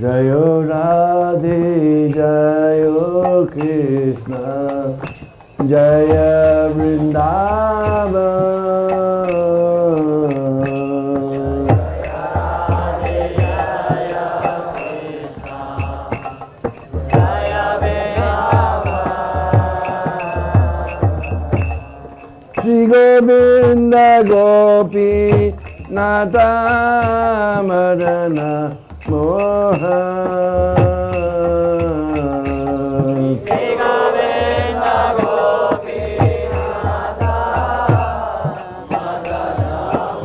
Jayo Radhe Jayo Krishna Jaya Vrindavan Shri Govinda Gopi Nata Madana Mohan Shri Govinda Gopi Nata Madana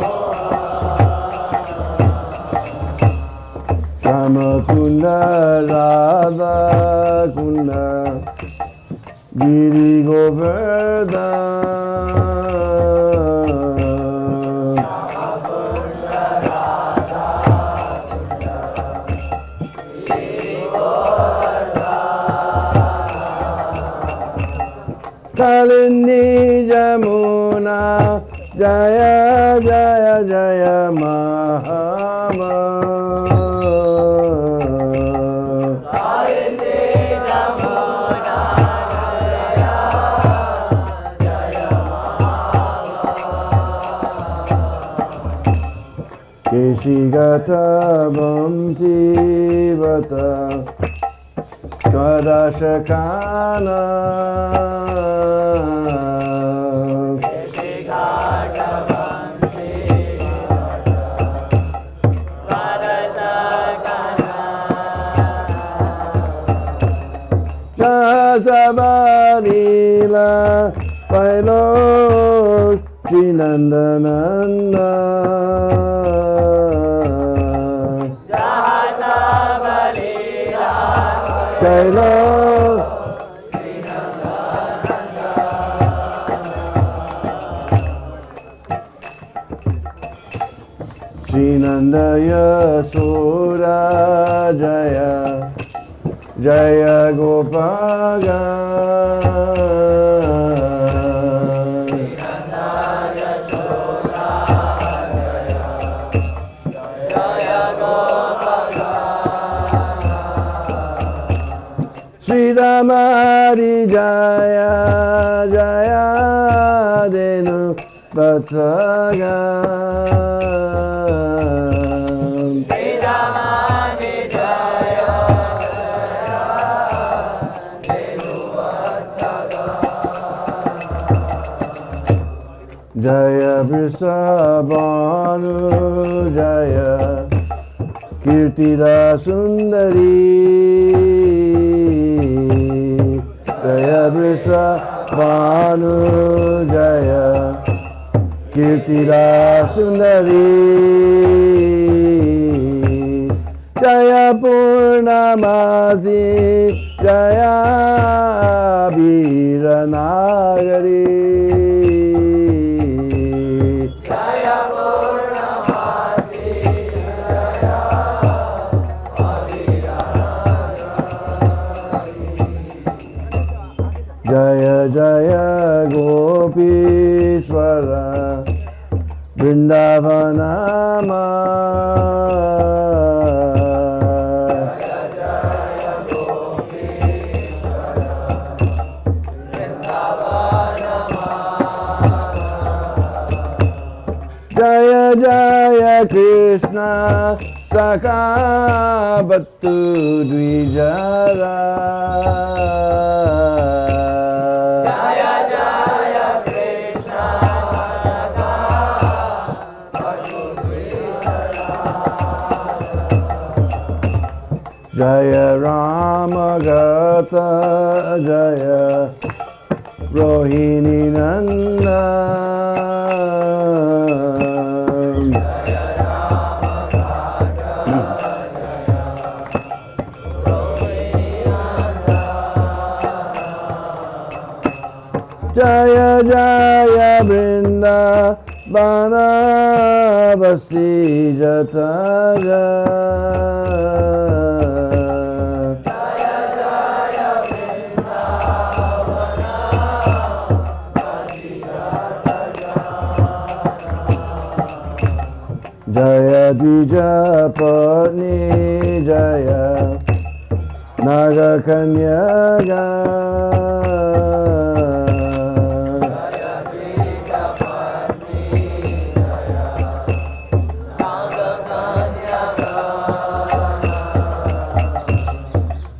Mohan Rama Kunda Radha Kunda Giri Govardhan Kalindi Jamuna Jaya Jaya Jaya Mahama Kalindi Jamuna Jaya Jaya Mahama Keshigata Vamsivata Kadashakana Sabarila Pailo Chinandananda Jahasabalila Pailo Srinandaya Sura Jaya Jaya Gopaga Srinandaya Sura Jaya Jaya Gopaga Sri Ramari Jaya Jaya Denu Vatsaga Jaya Vrisabhanu Jaya Kirtida Sundari Jaya Vrisabhanu Jaya Kirtida Sundari Jaya Purnamasi Jaya Viranagari Jaya Jaya Gopishwara Vrindavanama Jaya Jaya Gopishwara Vrindavanama Jaya Jaya Krishna Saka Bhattu Dvijara Jaya Rama Gata Jaya Rohini Nanda Jaya Rama Gata Jaya Rohini Jaya Jaya Vrinda Banavasi Jataja Jaya Dvijapani Jaya Nagakanyaga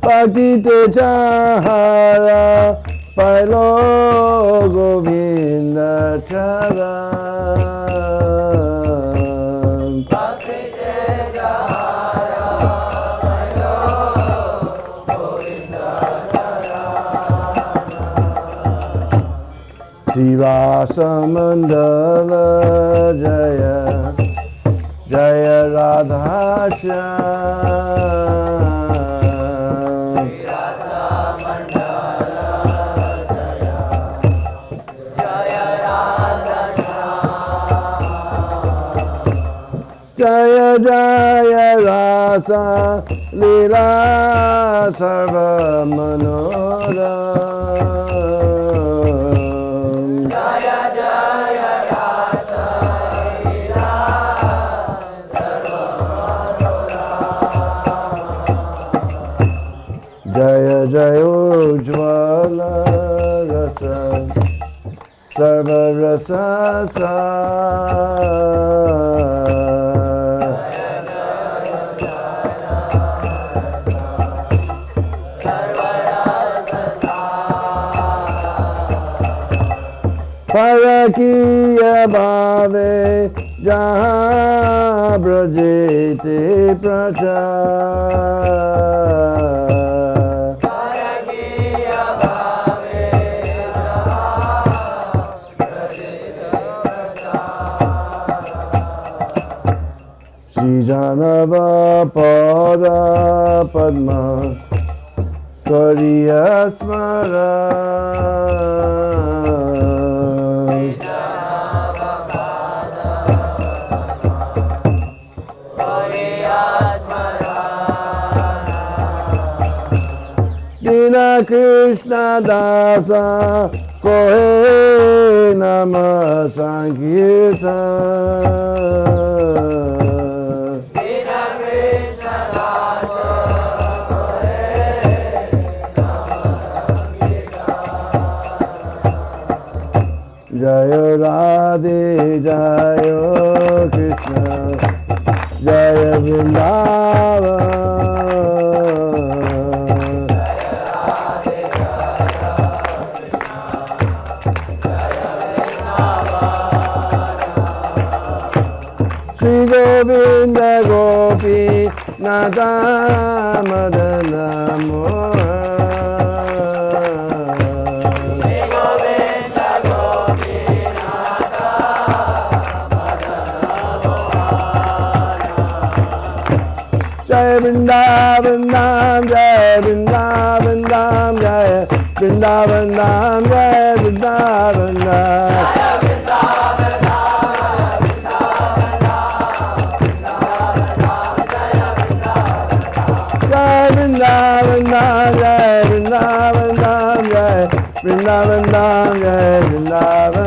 Bhakti Techahara Pailo Govinda Chara Shiva Samandala Jaya Jaya Radha Shyam Jaya Jaya Rasa Lila Sarva Manoram Jaya Jaya Rasa Lila Sarva Jaya Jaya Ujjvala Rasa Sarva Rasa Sa Parakiya Bhave Jaha Brajete Prachar Parakiya Bhave Shri Janava Pada Padma Kariya Smara Deena Krishna Dasa Kohe Nama Sankirtan Deena Krishna Dasa Jaya Radhe Jaya Krishna Jaya Vrindavan Shri Govinda Gopi Nata Madana Mohan Govinda Gopinatha Jai Vrindavan Dham Jai Vrindavan Dham Jai Vrindavan Dham Jai Vrindavan Dham Jai Vrindavan Dham Jai Vrindavan Dham Jai Vrindavan Dham Jai Vrindavan Dham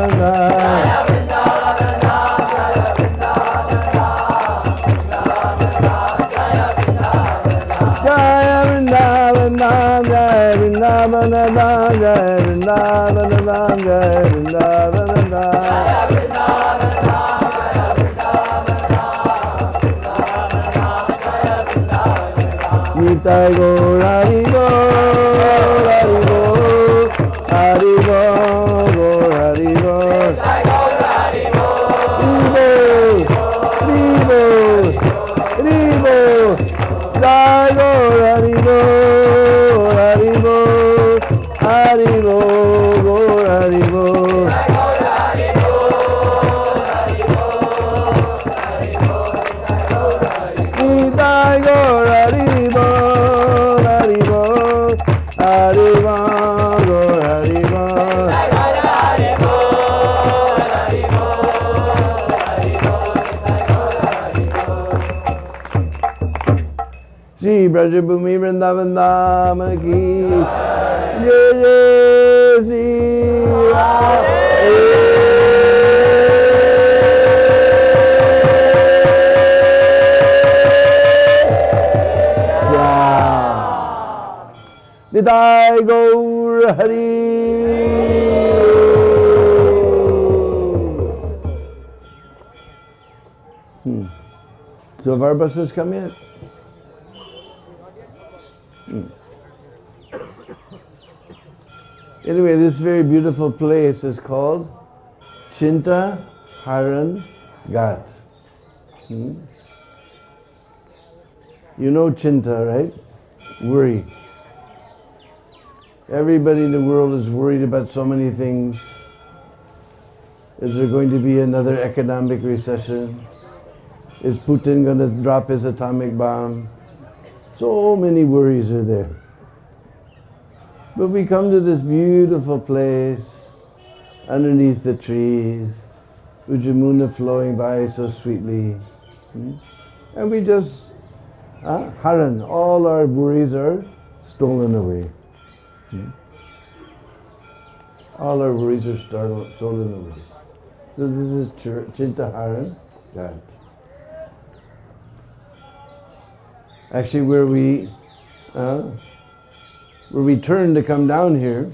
Jai Vrindavan Dham Jai Vrindavan Dham Jai Vrindavan Dham Jai Vrindavan Dham Nitai Gaur Hari Gaur Hari Gaur Hari Gaur Gaur Hari Gaur Ribo Ribo Jai Gaur Hari Gaur Hari Gaur Hari Gaur Gaur Hari Gaur Nitai Gaur Hari Gaur Hari Gaur Hari Gaur Gaur Hari Gaur Shri Brajabhumi Vrindavan Dham Ki Jai Jai Shri Radhe. Nitai Gaur Hari. So have our buses come yet? Anyway, this very beautiful place is called Chinta, Haran, Ghat. You know Chinta, right? Worry. Everybody in the world is worried about so many things. Is there going to be another economic recession? Is Putin going to drop his atomic bomb? So many worries are there. But we come to this beautiful place, underneath the trees, with Jamuna flowing by so sweetly. And we just, Haran, all our worries are stolen away. All our worries are stolen away. So this is Chinta Haran, Ghat. Actually, where we turned to come down here,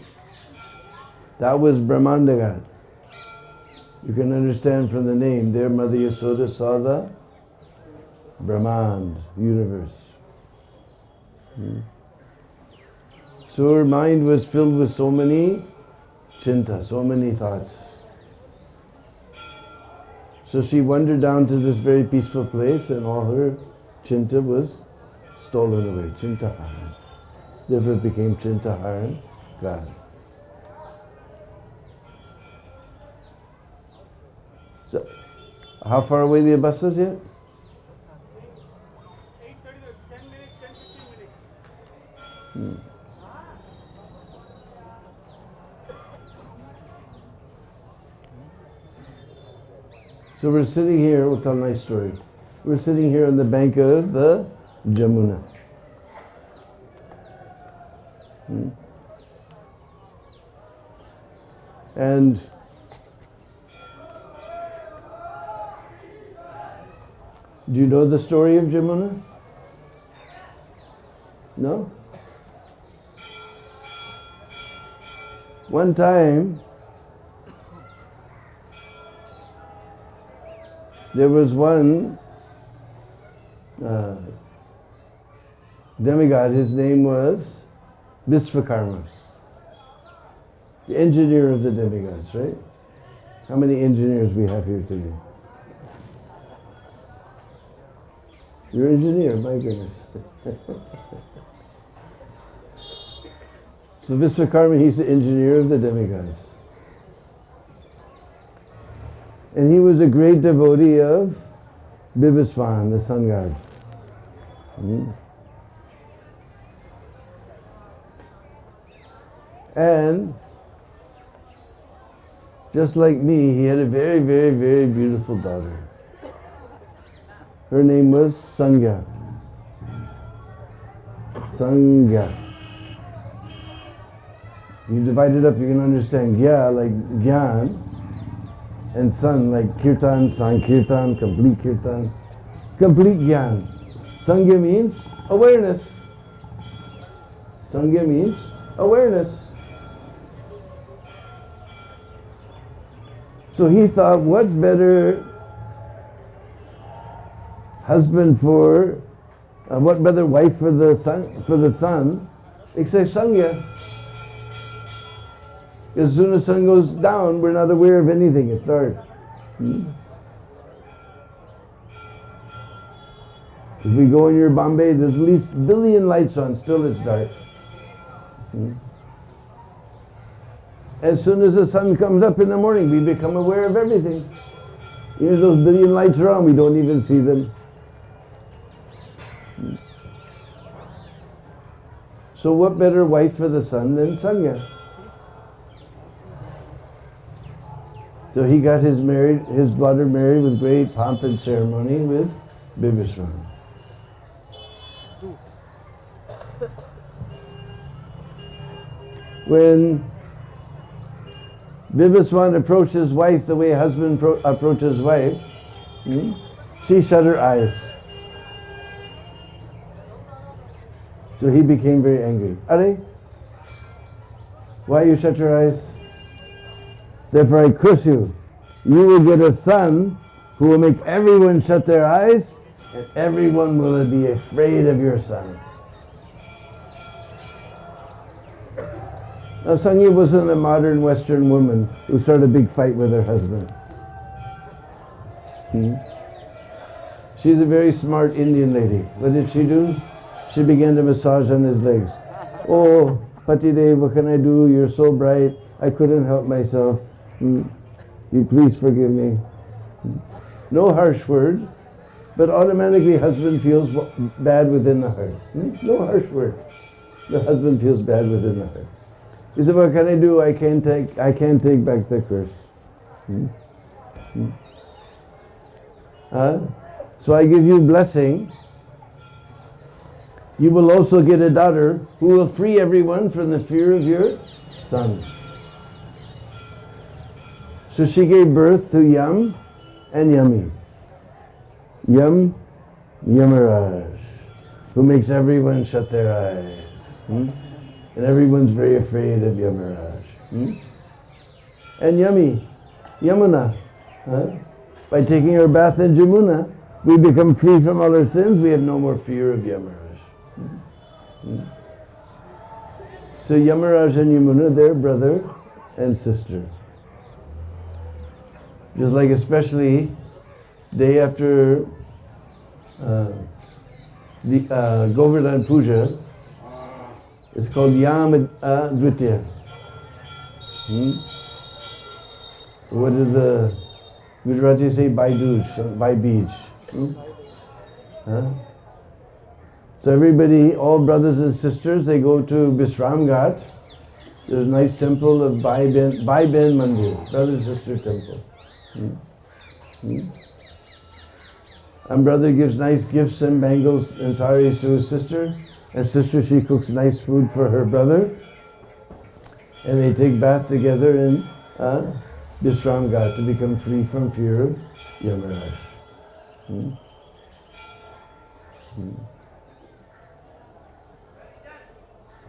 that was Brahmanda Ghat. You can understand from the name, there Mother Yasoda saw the Brahmand, universe. So her mind was filled with so many Chinta, so many thoughts. So she wandered down to this very peaceful place and all her Chinta was stolen away, Chinta Haran. Therefore it became Chinta Haran, Ghat. So, how far away the bus is yet? 8:30, 10 minutes, 10, 15 minutes. So we're sitting here, we'll tell a nice story. We're sitting here on the bank of the Jamuna. And do you know the story of Jamuna? No? One time, there was one demigod, his name was Vishvakarma, the engineer of the demigods, right? How many engineers we have here today? You're an engineer, my goodness. So Vishvakarma, he's the engineer of the demigods. And he was a great devotee of Bibhiswan, the sun god. And just like me, he had a very, very, very beautiful daughter. Her name was Sangya. Sangya. You divide it up, you can understand Gya like Gyan, and San like Kirtan, Sankirtan, complete Kirtan, complete Gyan. Sangya means awareness. Sangya means awareness. So he thought, what better husband for, what better wife for the son, except Sangya. As soon as the sun goes down, we're not aware of anything, it's dark. If we go in your Bombay, there's at least a billion lights on, still it's dark. As soon as the sun comes up in the morning, we become aware of everything. Even those billion lights are on, we don't even see them. So what better wife for the sun than Sangya? So he got his daughter married with great pomp and ceremony with Bibhiswan. When Bibhiswan approached his wife the way a husband approaches his wife, she shut her eyes. So he became very angry. Are, Why you shut your eyes? Therefore I curse you. You will get a son who will make everyone shut their eyes, and everyone will be afraid of your son. Now Sanghi wasn't a modern Western woman who started a big fight with her husband. She's a very smart Indian lady. What did she do? She began to massage on his legs. Oh, Patidev, what can I do? You're so bright. I couldn't help myself. You please forgive me. No harsh word, but automatically husband feels bad within the heart. No harsh word. The husband feels bad within the heart. He said, what can I do? I can't take back the curse. So I give you blessing. You will also get a daughter who will free everyone from the fear of your son. So she gave birth to Yam and Yami. Yam, Yamaraj, who makes everyone shut their eyes. And everyone's very afraid of Yamaraj. And Yami, Yamuna. By taking our bath in Jamuna, we become free from all our sins. We have no more fear of Yamaraj. So Yamaraj and Yamuna, they're brother and sister. Just like especially day after the Govardhan Puja, it's called Yam Dvitiya. What does the Gujarati say? By Bij. So everybody, all brothers and sisters, they go to Bisram Ghat. There's a nice temple of Bhai Ben Mandir, brother and sister temple. And brother gives nice gifts and bangles and saris to his sister. And sister, she cooks nice food for her brother. And they take bath together in Bisram Ghat to become free from fear of Yamaraj.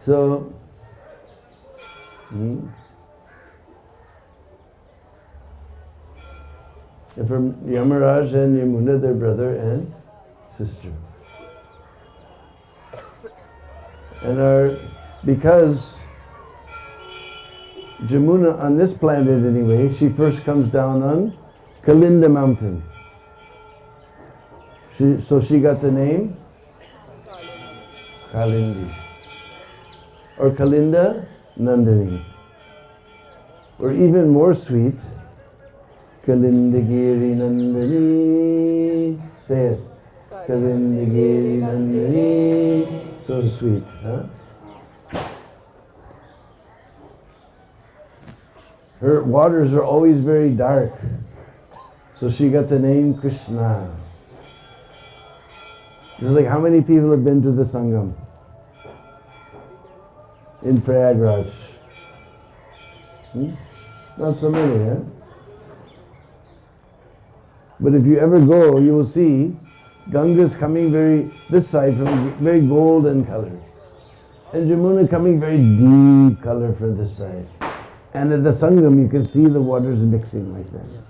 So, and from Yamaraj and Yamuna, their brother and sister. And because Jamuna, on this planet anyway, she first comes down on Kalinda mountain. So she got the name Kalindi. Or Kalinda Nandini. Or even more sweet, Kalindagiri Nandini. Say it. Kalindagiri Nandini. So sweet, huh? Her waters are always very dark. So she got the name Krishna. It's like, how many people have been to the Sangam in Prayagraj? Not so many, huh? But if you ever go, you will see Ganga's coming this side from very golden color. And Jamuna coming very deep color from this side. And at the Sangam, you can see the waters mixing like that.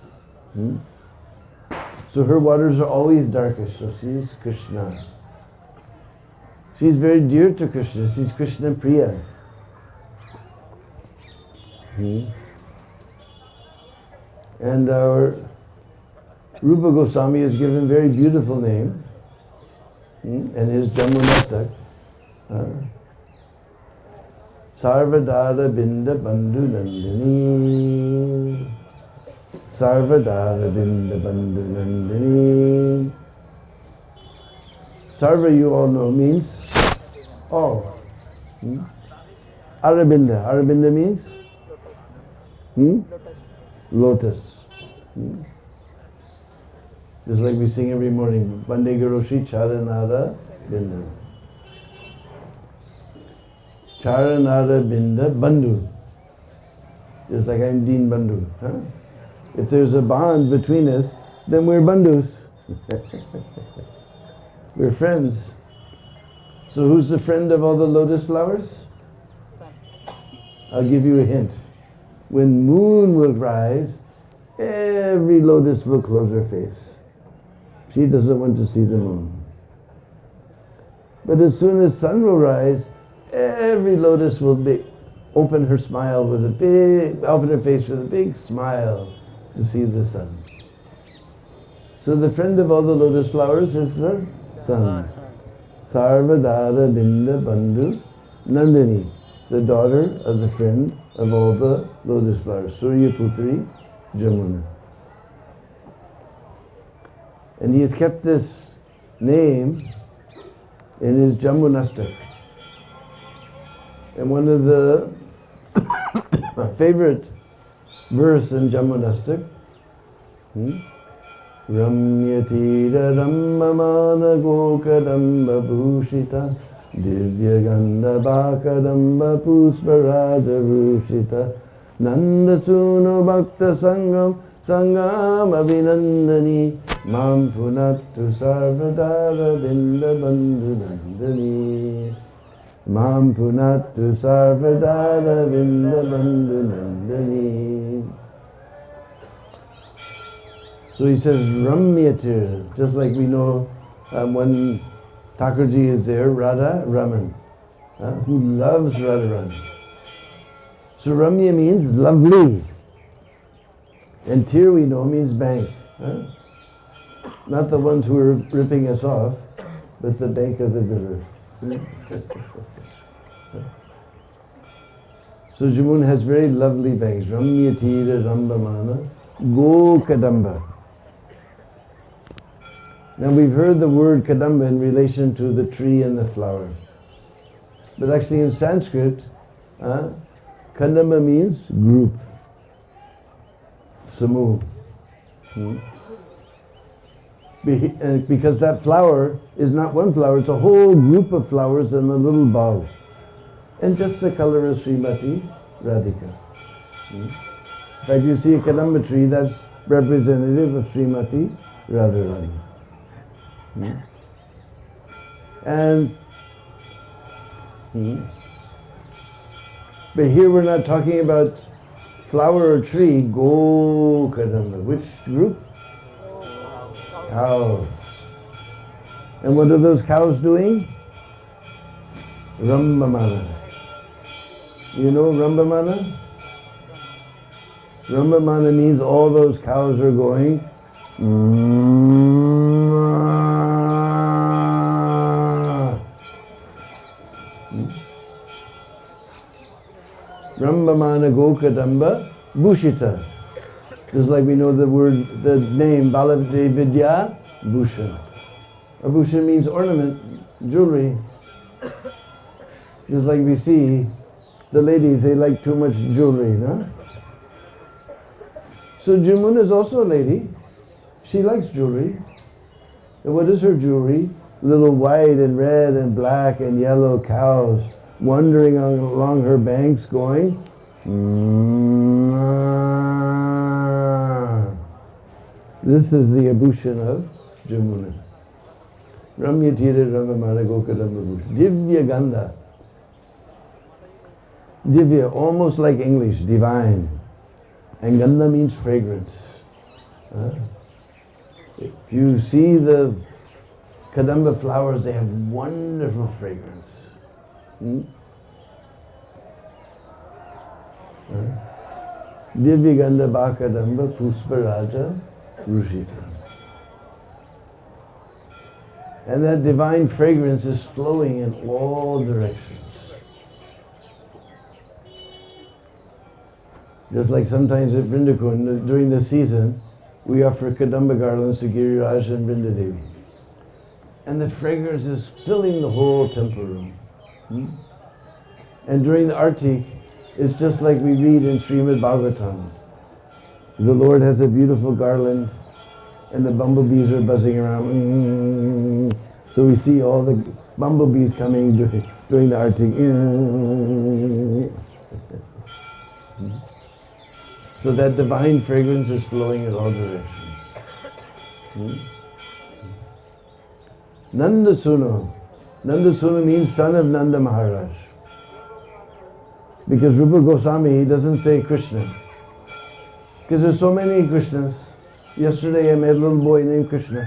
So her waters are always darkish, so she is Krishna. She's very dear to Krishna, she's Krishna Priya. And our Rupa Goswami is given a very beautiful name, and his Jamunatak. Sarvadara Binda Bandhu Nandini. Sarvadara Binda Bandhu Nandini. Sarva, you all know, means all. Arabinda. Arabinda means? Lotus. Just like we sing every morning, Bande Garoshi Charanara Binda. Charanara Binda Bandhu. Just like I'm Deen Bandhu. Huh? If there's a bond between us, then we're Bandhus. We're friends. So who's the friend of all the lotus flowers? I'll give you a hint. When moon will rise, every lotus will close her face. She doesn't want to see the moon. But as soon as sun will rise, every lotus will open her face with a big smile to see the sun. So the friend of all the lotus flowers is the sun. Sarvadara Binda Bandhu Nandini, the daughter of the friend of all the lotus flowers, Surya Putri Jamuna. And he has kept this name in his Jammunastak. And one of the my favorite verse in Jammunastak, Ramyatira Rammamana Gokadamba Bhushita Divya Gandha Bakadamba Pusparaja Bhushita Nanda Suno Bhakta Sangam Sangam Abhinandani Mam Punattu Sarvadara Binda Bandhu Nandani Mam Punattu Sarvadara Binda Bandhu Nandani. So he says Ramyatir, just like we know when Thakurji is there, Radha Raman, who loves Radharani. So Ramya means lovely. And Tir we know means bank. Not the ones who are ripping us off, but the bank of the river. So Jamuna has very lovely banks. Ramya Tira Rambamana Go Kadamba. Now we've heard the word Kadamba in relation to the tree and the flower. But actually in Sanskrit, Kadamba means group. Samu. Because that flower is not one flower, it's a whole group of flowers in a little bowl. And just the color of Srimati Radhika. In fact, you see a Kadamba tree, that's representative of Srimati Radharani. And but here we're not talking about flower or tree, Go Kadamba. Which group? Cows. And what are those cows doing? Rambamana. You know Rambamana? Rambamana means all those cows are going Rambamana Gokadamba Bhushita. Just like we know the name Balavidya Bhushan. A bhushan means ornament, jewelry. Just like we see the ladies, they like too much jewelry, no? So Jamuna is also a lady. She likes jewelry. And what is her jewelry? Little white and red and black and yellow cows wandering along her banks going This is the abhushan of Jamuna. Ramya Tira Ramamana Gokadamba Bhushan. Divya Gandha. Divya, almost like English, divine. And Gandha means fragrance. If you see the Kadamba flowers, they have wonderful fragrance. Divya Gandha Bakadamba Pusparaja Rushita. And that divine fragrance is flowing in all directions. Just like sometimes at Vrindakund, during the season, we offer Kadamba garlands to Giriraj and Vrindadevi. And the fragrance is filling the whole temple room. And during the Artik, it's just like we read in Srimad Bhagavatam. The Lord has a beautiful garland and the bumblebees are buzzing around. So we see all the bumblebees coming during the Artik. So that divine fragrance is flowing in all directions. Nanda Suno. Nanda Suno means son of Nanda Maharaj. Because Rupa Goswami, he doesn't say Krishna. Because there's so many Krishnas. Yesterday I met a little boy named Krishna.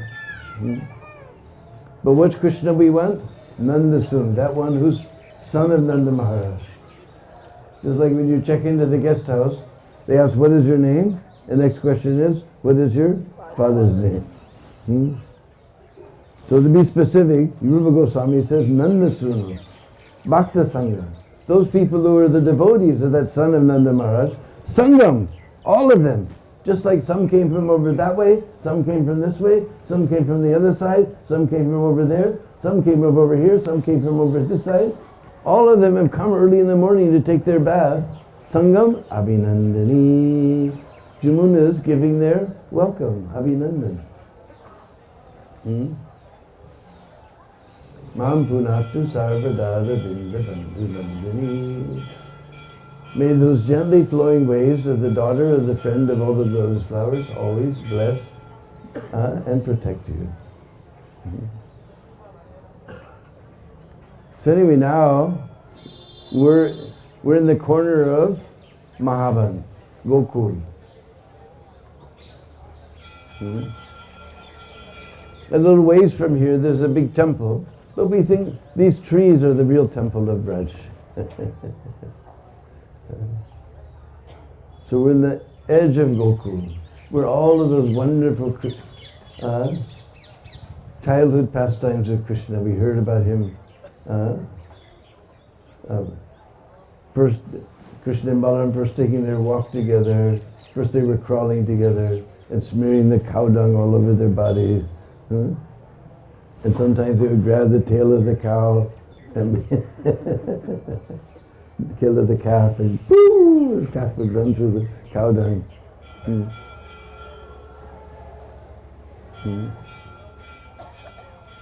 But which Krishna we want? Nandasun, that one who's son of Nanda Maharaj. Just like when you check into the guest house, they ask, what is your name? The next question is, what is your father's name? So to be specific, Rupa Goswami says, Nandasunu, Bhakta Sangha. Those people who are the devotees of that son of Nanda Maharaj, Sangam, all of them. Just like some came from over that way, some came from this way, some came from the other side, some came from over there, some came from over here, some came from over this side. All of them have come early in the morning to take their bath. Sangam, Abhinandani. Jamuna is giving their welcome, Abhinandan. Mam punatu sarvadara binda bandhu bandhani. May those gently flowing waves of the daughter of the friend of all the lotus flowers always bless and protect you. So anyway, now we're in the corner of Mahavan, Gokul. A little ways from here, there's a big temple, but we think these trees are the real temple of Braj. So we're in the edge of Gokul, where all of those wonderful childhood pastimes of Krishna, we heard about him. First, Krishna and Balaram first taking their walk together. First they were crawling together and smearing the cow dung all over their bodies. And sometimes they would grab the tail of the cow and the tail of the calf, and boo, the calf would run through the cow dung.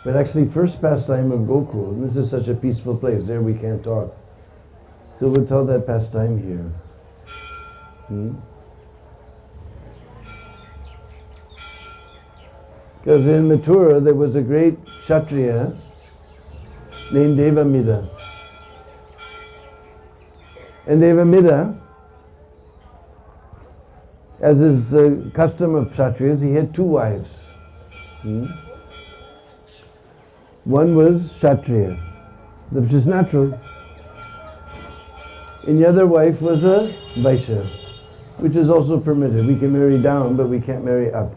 But actually, first pastime of Gokul, and this is such a peaceful place, there we can't talk. So we'll tell that pastime here. Because in Mathura there was a great Kshatriya named Devamida. And Devamida, as is the custom of Kshatriyas, he had two wives. One was Kshatriya, which is natural. And the other wife was a Vaishya, which is also permitted. We can marry down, but we can't marry up.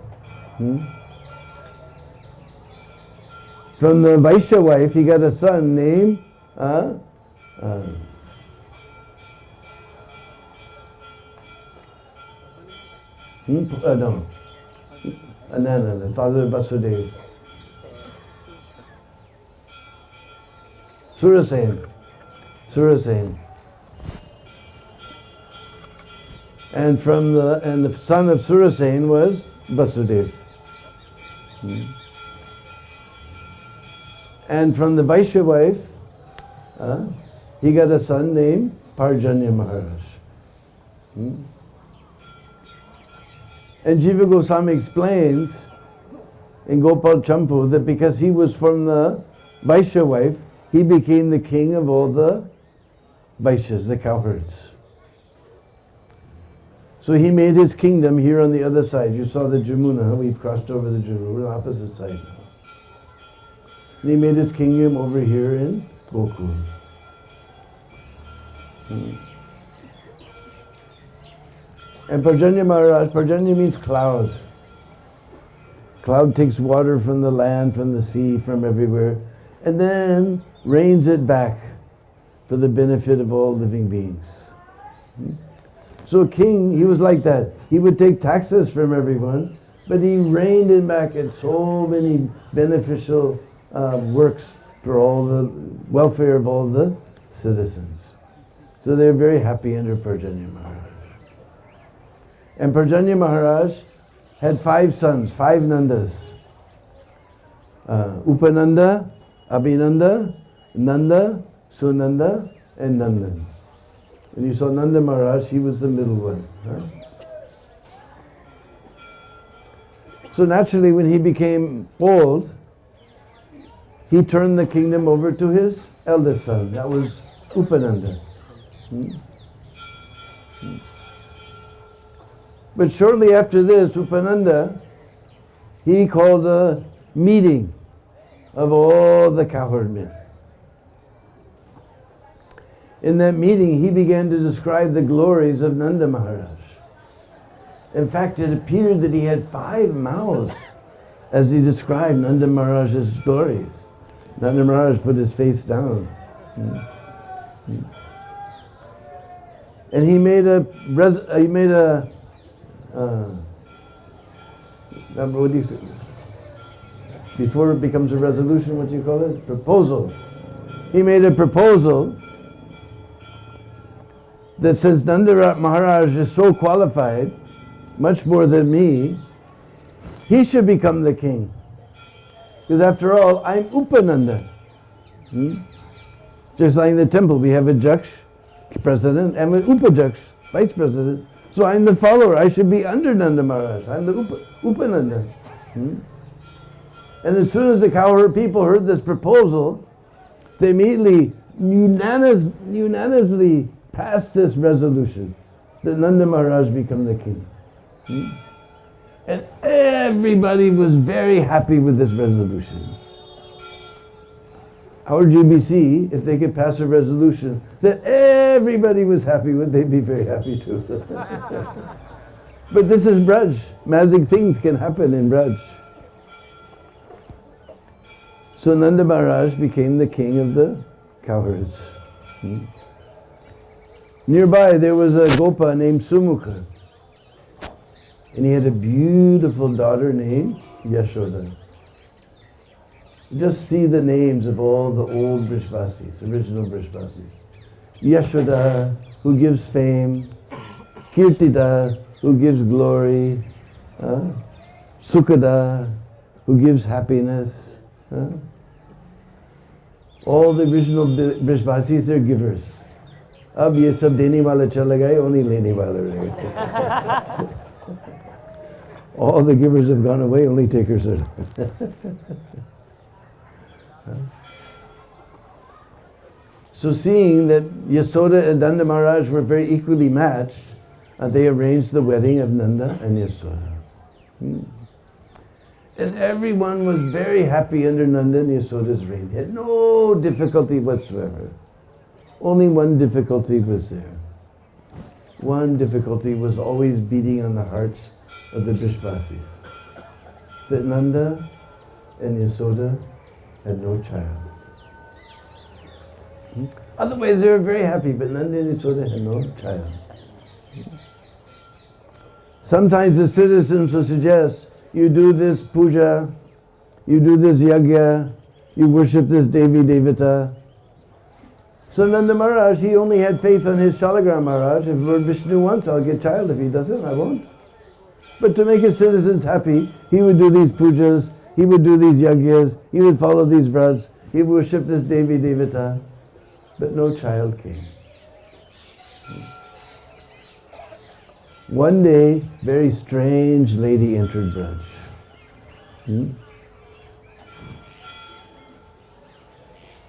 From the Vaishya wife, he got a son named Ananda, the father of Vasudeva. Surasen. And the son of Surasen was Vasudeva. And from the Vaishya wife, he got a son named Parjanya Maharaj. And Jiva Goswami explains in Gopal Champu that because he was from the Vaishya wife, he became the king of all the Vaishyas, the cowherds. So he made his kingdom here on the other side. You saw the Jamuna, we've crossed over the Jamuna, we're on the opposite side now. And he made his kingdom over here in Gokul. And Parjanya Maharaj, Parjanya means cloud. Cloud takes water from the land, from the sea, from everywhere, and then rains it back for the benefit of all living beings. So a king, he was like that. He would take taxes from everyone, but he rained it back at so many beneficial works for all the welfare of all the citizens. So they're very happy under Parjanya Maharaj. And Parjanya Maharaj had 5 sons, 5 Nandas. Upananda, Abhinanda, Nanda, Sunanda, and Nandan. And you saw Nanda Maharaj, he was the middle one. So naturally, when he became old, he turned the kingdom over to his eldest son. That was Upananda. But shortly after this, Upananda, he called a meeting of all the cowherd men. In that meeting, he began to describe the glories of Nanda Maharaj. In fact, it appeared that he had 5 mouths as he described Nanda Maharaj's glories. Nanda Maharaj put his face down. And he made a what do you say? Before it becomes a resolution, what do you call it? Proposal. He made a proposal that since Nanda Maharaj is so qualified, much more than me, he should become the king. Because after all, I'm Upananda. Just like in the temple, we have a Jaksh, president, and an Upajaksh, vice president. So I'm the follower. I should be under Nanda Maharaj. I'm the Upananda. And as soon as the cowherd people heard this proposal, they immediately unanimously passed this resolution that Nanda Maharaj become the king. And everybody was very happy with this resolution. Our GBC, if they could pass a resolution that everybody was happy with, they'd be very happy too. But this is Braj. Magic things can happen in Braj. So Nanda Maharaj became the king of the cowherds. Nearby there was a Gopa named Sumukha. And he had a beautiful daughter named Yashoda. Just see the names of all the old Brishbasis, original Brishbasis. Yashoda, who gives fame. Kirtida, who gives glory. Sukada, who gives happiness. All the original Brishbasis, they're givers. Ab ye sab dene wala chala gaye, only lene wala rahe. All the givers have gone away, only takers are. So seeing that Yasoda and Nanda Maharaj were very equally matched, they arranged the wedding of Nanda and Yasoda. And everyone was very happy under Nanda and Yasoda's reign. They had no difficulty whatsoever. Only one difficulty was there. One difficulty was always beating on the hearts of the Brishbasis. That Nanda and Yasoda had no child. Otherwise they were very happy, but Nanda and Yasoda had no child. Sometimes the citizens will suggest, you do this puja, you do this yagya, you worship this Devi Devata. So Nanda Maharaj, he only had faith on his Shalagram Maharaj. If Lord Vishnu wants, I'll get child. If he doesn't, I won't. But to make his citizens happy, he would do these pujas, he would do these yagyas, he would follow these vrats, he would worship this Devi Devata. But no child came. One day, very strange lady entered Braj.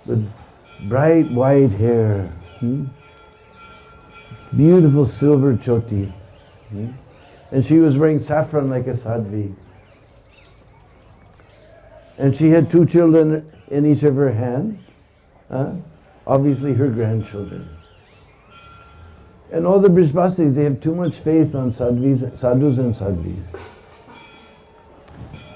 With bright white hair, beautiful silver choti, and she was wearing saffron like a sadhvi. And she had 2 children in each of her hands, obviously her grandchildren. And all the Brishbasis, they have too much faith on sadhus and sadhvis.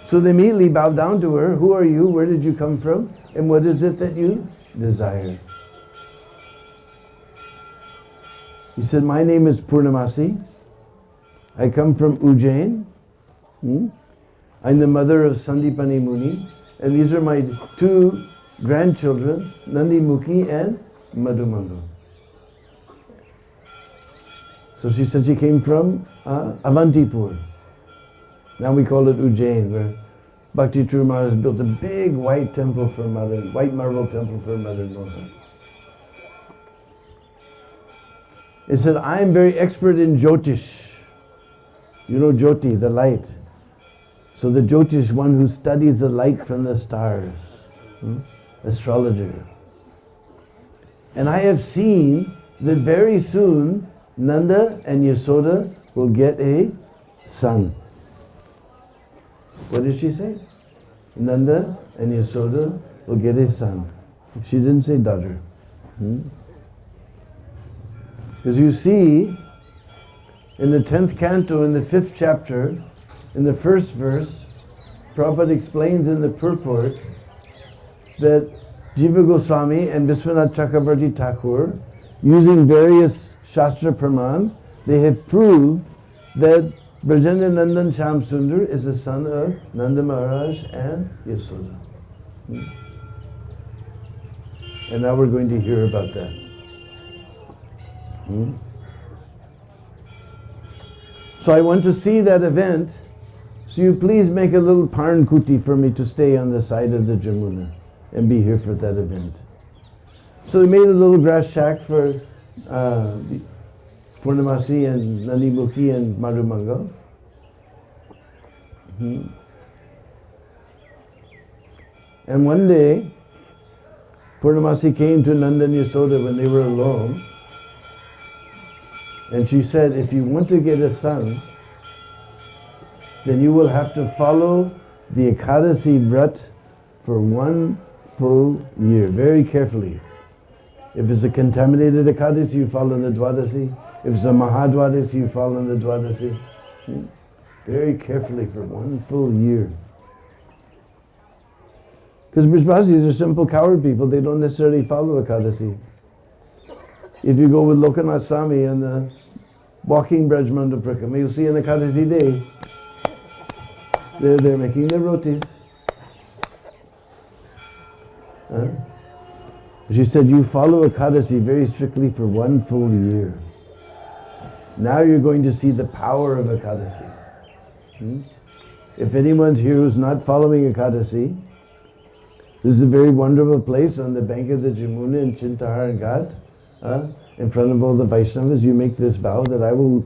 So they immediately bowed down to her. Who are you? Where did you come from? And what is it that you desire? He said, my name is Purnamasi. I come from Ujjain. I'm the mother of Sandipani Muni. And these are my 2 grandchildren, Nandi Mukhi and Madhumandu. So she said she came from Avantipur. Now we call it Ujjain, where Bhakti True Maharaj built a big white temple for Mother, white marble temple for Mother Mohan. He said, I'm very expert in Jyotish. You know Jyoti, the light. So the Jyotish, one who studies the light from the stars, astrologer. And I have seen that very soon Nanda and Yasoda will get a son. What did she say? Nanda and Yasoda will get a son. She didn't say daughter. Because you see, in the 10th canto, in the 5th chapter, in the first verse, Prabhupada explains in the purport that Jiva Goswami and Vishwanath Chakravarti Thakur, using various Shastra Praman, they have proved that Brajendra Nandan Shyam Sundar is the son of Nanda Maharaj and Yasoda. And now we're going to hear about that. So I want to see that event, so you please make a little parn kuti for me to stay on the side of the Jamuna and be here for that event. So they made a little grass shack for Purnamasi and Nanimukhi and Madhumangal. And one day, Purnamasi came to Nanda and Yasoda when they were alone, and she said, if you want to get a son, then you will have to follow the Ekadasi Vrat for 1 full year, very carefully. If it's a contaminated Ekadasi, you follow the Dwadasi. If it's a Mahadwadasi, you follow the Dwadasi. Very carefully for 1 full year. Because Brajbasis are simple coward people, they don't necessarily follow Ekadasi. If you go with Lokanath Swami and the walking Brajmanda Prakama, you'll see on Ekadasi day, they're making their rotis. She said, you follow Ekadasi very strictly for 1 full year. Now you're going to see the power of Ekadasi. If anyone's here who's not following Ekadasi, this is a very wonderful place on the bank of the Jamuna in Chinta, Haran, Ghat. In front of all the Vaishnavas, you make this vow that I will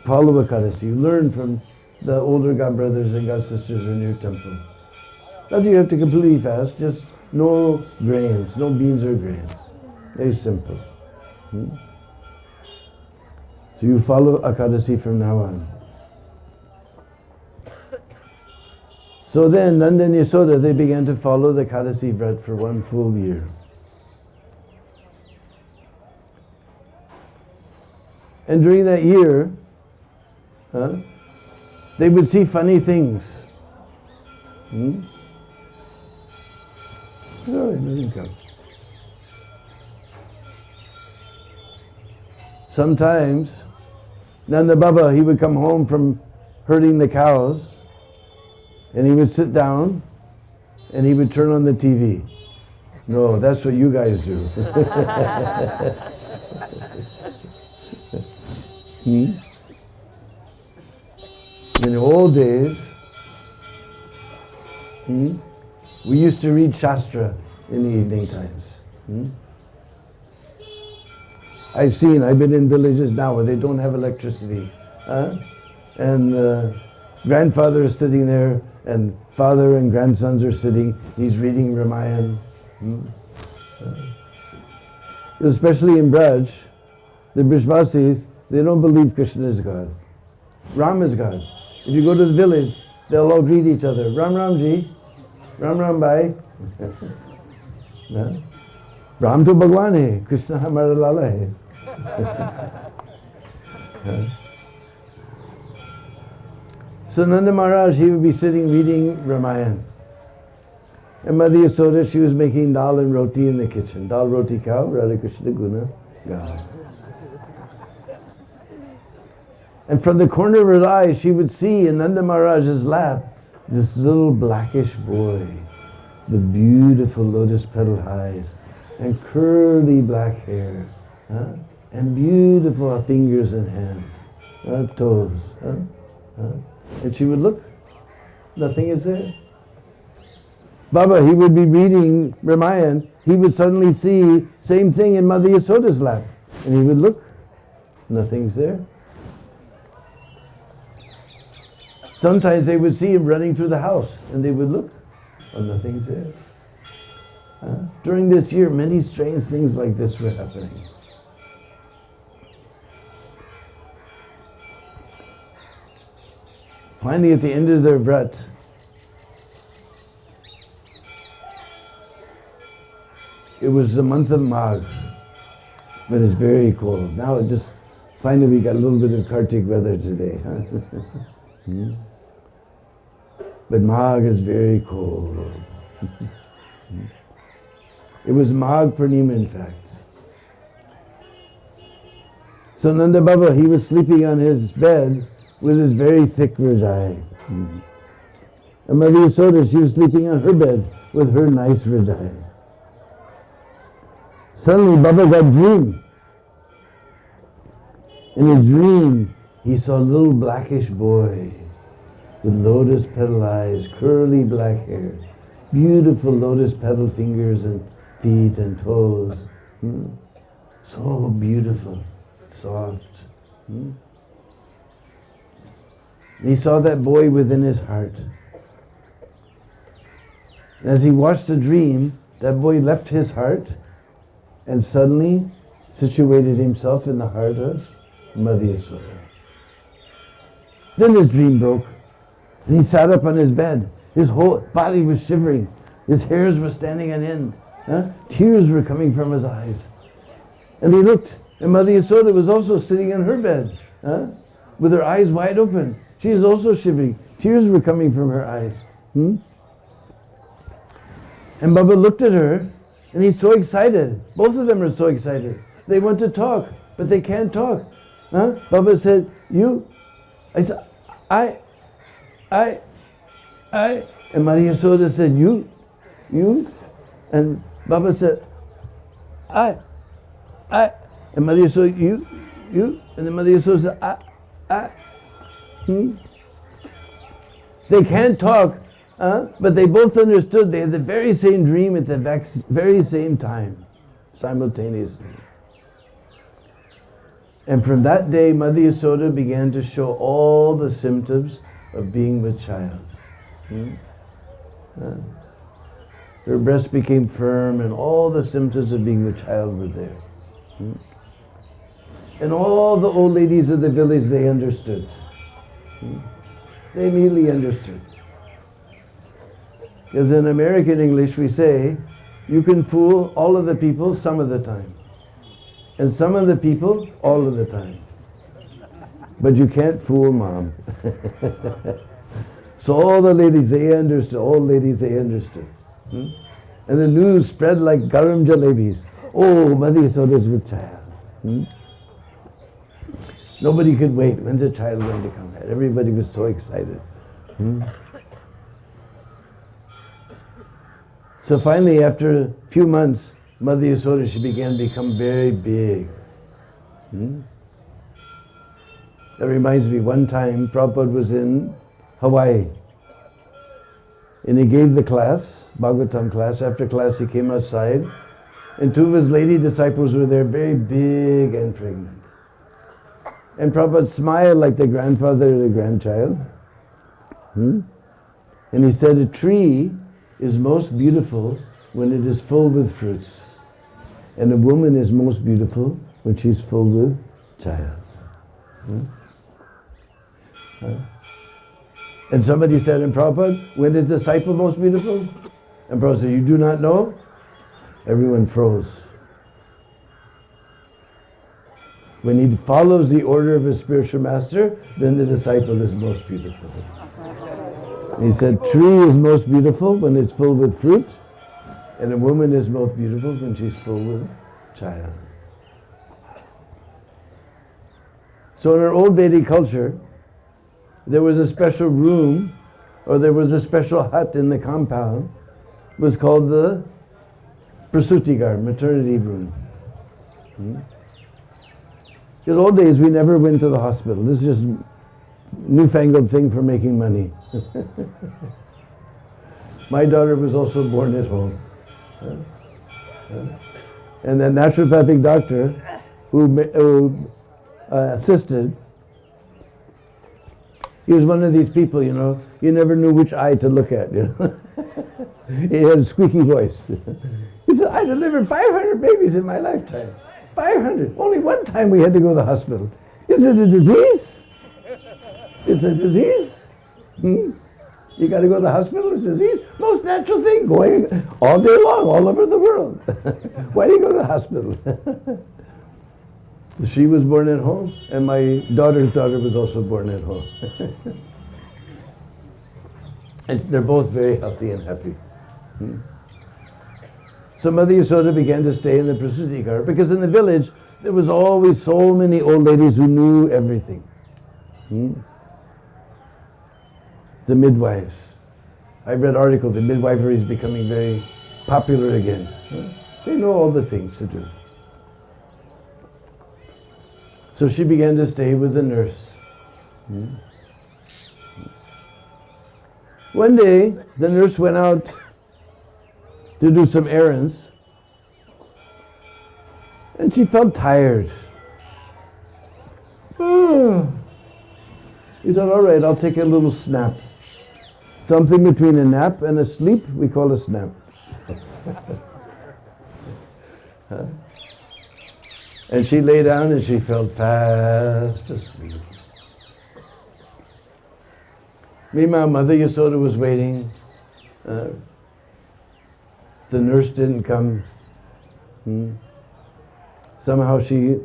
follow Ekadasi. You learn from the older God brothers and God sisters in your temple. Not that you have to completely fast, just no grains, no beans or grains. Very simple. So you follow Ekadasi from now on. So then Nanda and Yasoda, they began to follow the Ekadasi Vrat for 1 full year. And during that year, they would see funny things. Sorry, it doesn't come. Sometimes, Nanda Baba, he would come home from herding the cows, and he would sit down, and he would turn on the TV. No, that's what you guys do. In the old days, we used to read Shastra in the evening times. I've been in villages now where they don't have electricity. And grandfather is sitting there, and father and grandsons are sitting. He's reading Ramayana. Especially in Braj, the Brajbasis, they don't believe Krishna is God. Ram is God. If you go to the village, they'll all greet each other. Ram Ram Ji, Ram Ram Bhai. Ram to Bhagwan hai, Krishna hamara lala hai. So Nanda Maharaj, he would be sitting reading Ramayana. And Mother Yasoda, she was making dal and roti in the kitchen. Dal, roti, cow, Radha Krishna Guna, God. And from the corner of her eye, she would see in Nanda Maharaj's lap this little blackish boy with beautiful lotus petal eyes and curly black hair, and beautiful fingers and hands, toes. And she would look, nothing is there. Baba, he would be reading Ramayana, he would suddenly see same thing in Mother Yasoda's lap, and he would look, nothing's there. Sometimes they would see him running through the house, and they would look, nothing's there. During this year, many strange things like this were happening. Finally, at the end of their vrat, it was the month of Magh, but it's very cold. Now it just, finally we got a little bit of Kartik weather today. Huh? But Magh is very cold. It was Magh Purnima, in fact. So Nanda Baba, he was sleeping on his bed with his very thick Rajai. And Mother Yasoda, she was sleeping on her bed with her nice Rajai. Suddenly Baba got a dream. In his dream, he saw a little blackish boy with lotus petal eyes, curly black hair, beautiful lotus petal fingers and feet and toes. So beautiful, soft. He saw that boy within his heart. As he watched the dream, that boy left his heart and suddenly situated himself in the heart of Mother Yasoda. Then his dream broke. And he sat up on his bed. His whole body was shivering. His hairs were standing on end. Tears were coming from his eyes. And he looked, and Mother Yasoda was also sitting on her bed, with her eyes wide open. She is also shivering. Tears were coming from her eyes. And Baba looked at her, and he's so excited. Both of them are so excited. They want to talk, but they can't talk. Baba said, you. I said, I. And Mother Yasoda said, you. And Baba said, I. And Mother Yasoda, you. And then Mother Yasoda said, I. They can't talk, but they both understood. They had the very same dream at the very same time, simultaneously. And from that day, Mother Yasoda began to show all the symptoms of being with child. Her breast became firm, and all the symptoms of being with child were there. And all the old ladies of the village, they understood. They immediately understood. Because in American English we say, you can fool all of the people some of the time. And some of the people all of the time. But you can't fool Mom. So all the ladies, they understood. All ladies, they understood. And the news spread like garam jalebis. Oh, Mother Yasoda's with child. Nobody could wait. When's the child going to come? Everybody was so excited. So finally, after a few months, Mother Yasoda, she began to become very big. That reminds me, one time Prabhupada was in Hawaii. And he gave the class, Bhagavatam class. After class he came outside, and two of his lady disciples were there, very big and pregnant. And Prabhupada smiled like the grandfather or the grandchild. And he said, a tree is most beautiful when it is full with fruits. And a woman is most beautiful when she's full with child. And somebody said, and Prabhupada, when is the disciple most beautiful? And Prabhupada said, you do not know? Everyone froze. When he follows the order of his spiritual master, then the disciple is most beautiful. He said, tree is most beautiful when it's full with fruit, and a woman is most beautiful when she's full with child. So in our old Vedic culture, there was a special room, or there was a special hut in the compound. It was called the Prasutigar, maternity room. Because old days we never went to the hospital. This is just newfangled thing for making money. My daughter was also born at home. And the naturopathic doctor who assisted, he was one of these people, you know, you never knew which eye to look at. You know? He had a squeaky voice. He said, I delivered 500 babies in my lifetime. 500. Only one time we had to go to the hospital. Is it a disease? It's a disease? You got to go to the hospital? He says, it's the most natural thing, going all day long, all over the world. Why do you go to the hospital? She was born at home, and my daughter's daughter was also born at home. And they're both very healthy and happy. So Mother Yasoda began to stay in the Prasuti car, because in the village, there was always so many old ladies who knew everything. The midwives. I read articles, the midwifery is becoming very popular again. They know all the things to do. So she began to stay with the nurse. One day, the nurse went out to do some errands, and she felt tired. He thought, all right, I'll take a little snap. Something between a nap and a sleep, we call a snap. And she lay down and she fell fast asleep. Meanwhile, Mother Yasoda was waiting. The nurse didn't come. Somehow she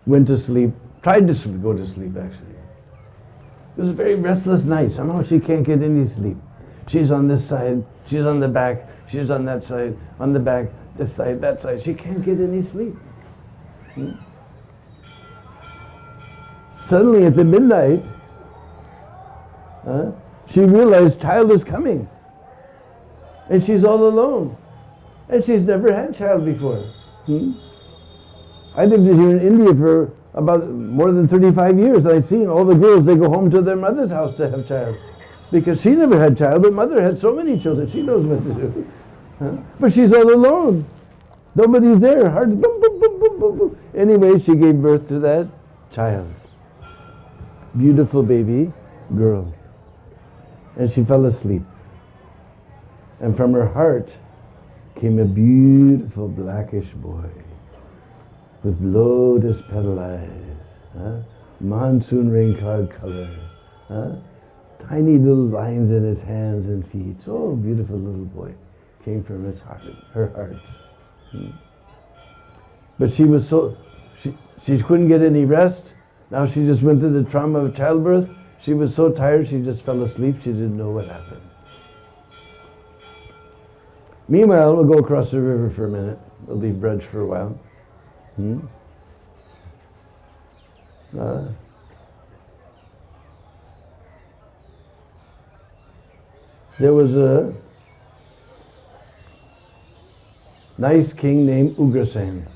went to sleep, tried to go to sleep actually. It was a very restless night. Somehow she can't get any sleep. She's on this side, she's on the back, she's on that side, on the back, this side, that side. She can't get any sleep. Suddenly at the midnight, she realized child is coming. And she's all alone. And she's never had child before. I lived here in India for about more than 35 years. I've seen all the girls, they go home to their mother's house to have child. Because she never had child, but mother had so many children, she knows what to do. But she's all alone. Nobody's there. Hardly, boom, boom, boom, boom, boom, boom. Anyway, she gave birth to that child. Beautiful baby girl. And she fell asleep. And from her heart came a beautiful blackish boy with lotus petal eyes, monsoon rain cloud color, tiny little lines in his hands and feet. So beautiful little boy came from his heart, her heart. But she was she couldn't get any rest. Now she just went through the trauma of childbirth. She was so tired she just fell asleep. She didn't know what happened. Meanwhile, we'll go across the river for a minute. We'll leave Braj for a while. There was a nice king named Ugrasen.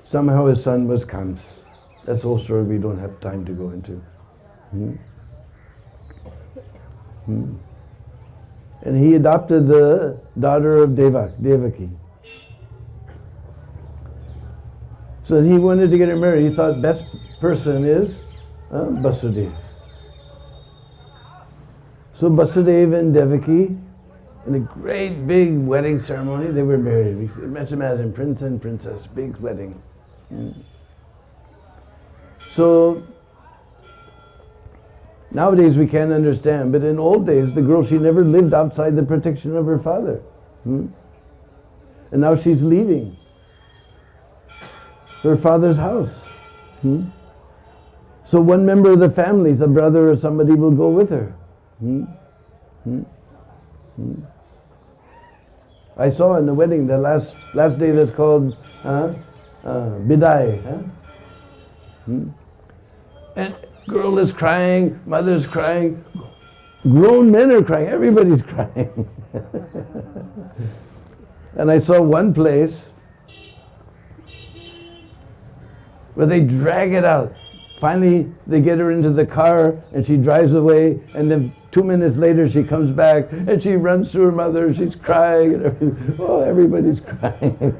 Somehow his son was Kams. That's the whole story we don't have time to go into. And he adopted the daughter of Devaki. So he wanted to get her married. He thought best person is Vasudeva. So Vasudeva and Devaki, in a great big wedding ceremony, they were married. We imagine prince and princess, big wedding. So nowadays we can't understand, but in old days, the girl, she never lived outside the protection of her father. And now she's leaving her father's house. So one member of the family, some brother or somebody, will go with her. I saw in the wedding, the last day that's called Bidai. And girl is crying, mother's crying, grown men are crying, everybody's crying. And I saw one place where they drag it out. Finally, they get her into the car and she drives away, and then 2 minutes later she comes back and she runs to her mother, she's crying and everything. Oh, everybody's crying.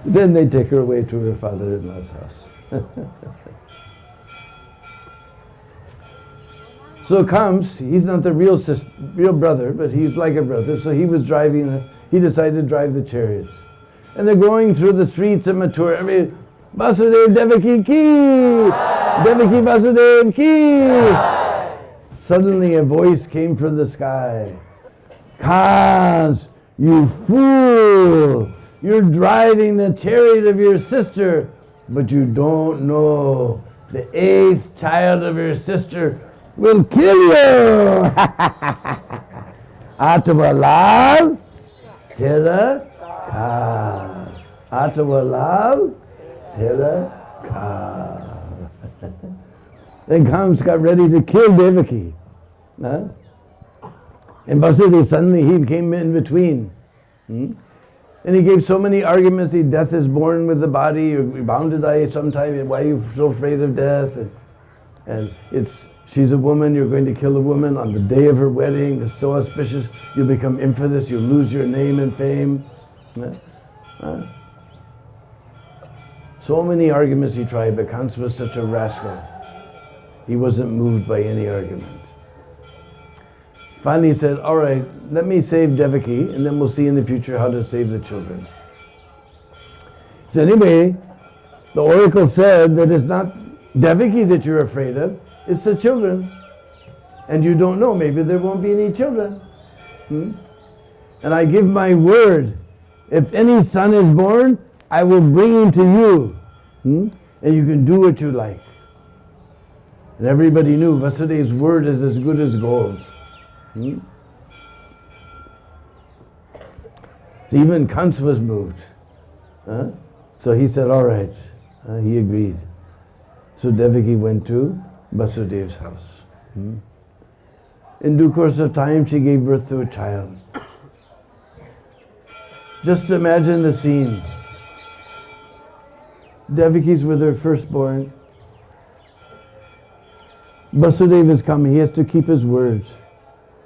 Then they take her away to her father-in-law's house. So comes, he's not the real brother, but he's like a brother, so he was driving, he decided to drive the chariots. And they're going through the streets of Mathura. Vasudeva Devaki ki! Devaki Vasudev ki! Suddenly a voice came from the sky. Kans, you fool! You're driving the chariot of your sister, but you don't know the 8th child of your sister will kill you! Atavalav Tera Ka. Atavalav Tera Ka. Then Kams got ready to kill Devaki. Huh? And Vasudeva, suddenly he came in between. And he gave so many arguments. Death is born with the body. You're bound to die sometime. Why are you so afraid of death? And she's a woman. You're going to kill a woman on the day of her wedding. It's so auspicious. You'll become infamous. You'll lose your name and fame. So many arguments he tried, but Kans was such a rascal. He wasn't moved by any argument. Finally he said, all right, let me save Devaki, and then we'll see in the future how to save the children. So anyway, the oracle said that it's not Devaki that you're afraid of, it's the children. And you don't know, maybe there won't be any children. And I give my word, if any son is born, I will bring him to you. And you can do what you like. And everybody knew Vasudeva's word is as good as gold. So even Kans was moved. So he said, all right. He agreed. So Devaki went to Vasudeva's house. In due course of time, she gave birth to a child. Just imagine the scene. Devaki's with her firstborn. Vasudeva is coming. He has to keep his words.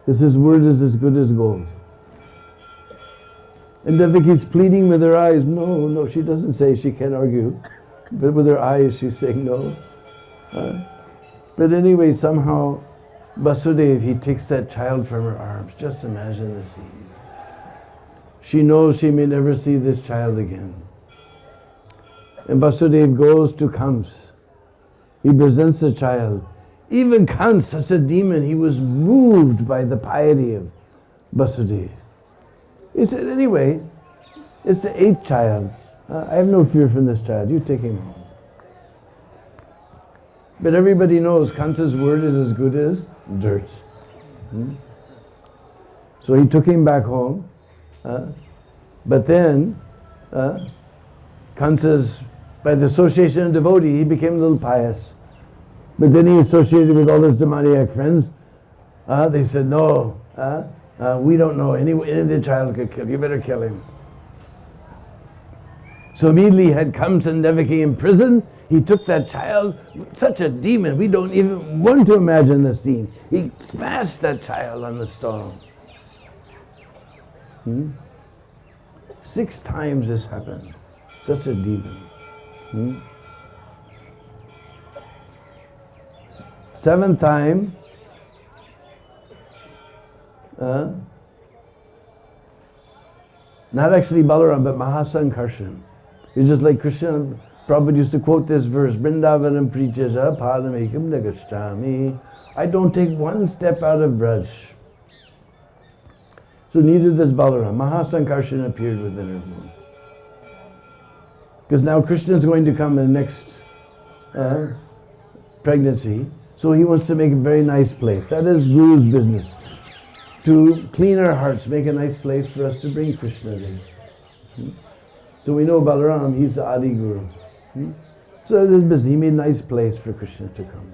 Because his word is as good as gold. And Devaki's pleading with her eyes. No, she doesn't say, she can't argue. But with her eyes she's saying no. But anyway, somehow Vasudeva, he takes that child from her arms. Just imagine the scene. She knows she may never see this child again. And Vasudeva goes to Kams. He presents the child. Even Kans, such a demon, he was moved by the piety of Vasudeva. He said, anyway, it's the 8th child. I have no fear from this child. You take him home. But everybody knows Kans's word is as good as dirt. So he took him back home. But then, Kans's, by the association of devotee, he became a little pious. But then he associated with all his demoniac friends. They said, no, we don't know any the child could kill. You better kill him. So immediately had Kams and Devaki in prison. He took that child, such a demon, we don't even want to imagine the scene. He smashed that child on the stone. 6 times this happened. Such a demon. 7th time, not actually Balaram, but Mahasankarshan. It's just like Krishna, Prabhu used to quote this verse, Vrindavanam Prichaja Padamekam Nagashchami. I don't take one step out of Braj. So neither does Balaram. Mahasankarshan appeared within her womb. Because now Krishna is going to come in the next pregnancy. So he wants to make a very nice place. That is Guru's business. To clean our hearts, make a nice place for us to bring Krishna in. So we know Balaram, he's the Adi Guru. So this business, he made a nice place for Krishna to come.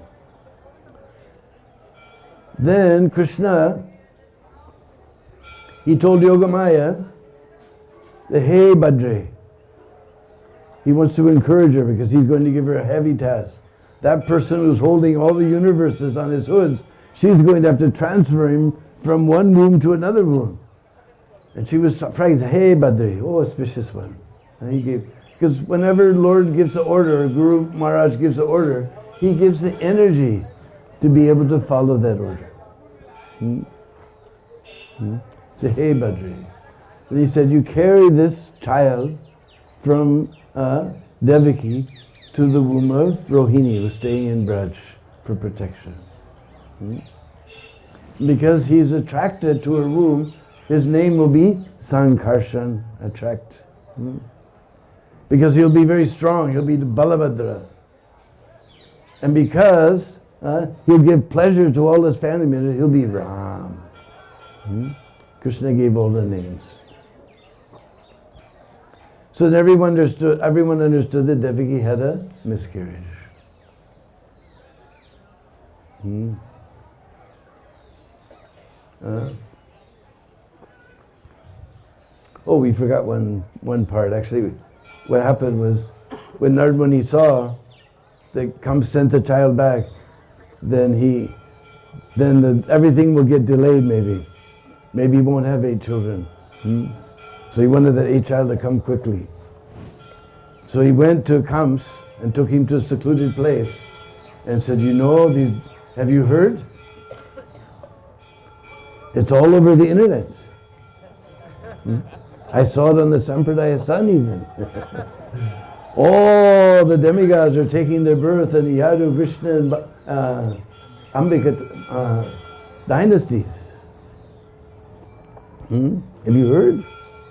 Then Krishna, he told Yogamaya that, hey Badre, he wants to encourage her because he's going to give her a heavy task. That person who's holding all the universes on his hoods, she's going to have to transfer him from one womb to another womb. And she was frightened. Hey Badri, oh auspicious one. And he gave, because whenever Lord gives the order, or Guru Maharaj gives the order, he gives the energy to be able to follow that order. Say, hey Badri. And he said, you carry this child from Devaki to the womb of Rohini, was staying in Braj for protection. Because he's attracted to her womb, his name will be Sankarshan, attract. Because he'll be very strong, he'll be the Balabhadra. And because he'll give pleasure to all his family members, he'll be Ram. Krishna gave all the names. So then everyone understood that Devaki had a miscarriage. Oh, we forgot one part. Actually, what happened was when Narad Muni saw that Kamsa sent the child back, then everything will get delayed. Maybe he won't have 8 children. So he wanted that 8th child to come quickly. So he went to Kamsa and took him to a secluded place and said, "You know these? Have you heard? It's all over the internet. I saw it on the Sampradaya Sun even. All the demigods are taking their birth in the Yadu, Vishnu and Ambika dynasties. Have you heard?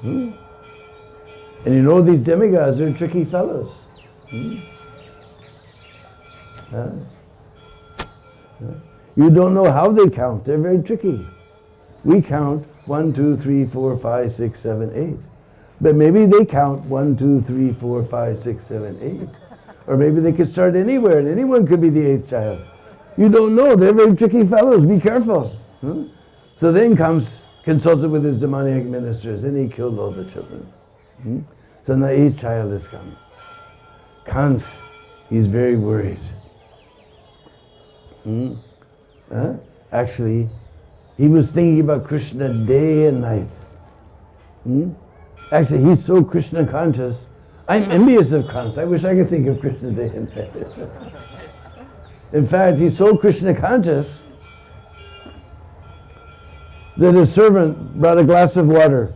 And you know these demigods are tricky fellows. You don't know how they count. They're very tricky. We count 1, 2, 3, 4, 5, 6, 7, 8. But maybe they count 1, 2, 3, 4, 5, 6, 7, 8. Or maybe they could start anywhere and anyone could be the 8th child. You don't know. They're very tricky fellows. Be careful. So then consulted with his demoniac ministers, and he killed all the children. So now 8th child has come. Kamsa, he's very worried. Actually, he was thinking about Krishna day and night. Actually, he's so Krishna conscious. I'm envious of Kamsa. I wish I could think of Krishna day and night. In fact, he's so Krishna conscious that his servant brought a glass of water.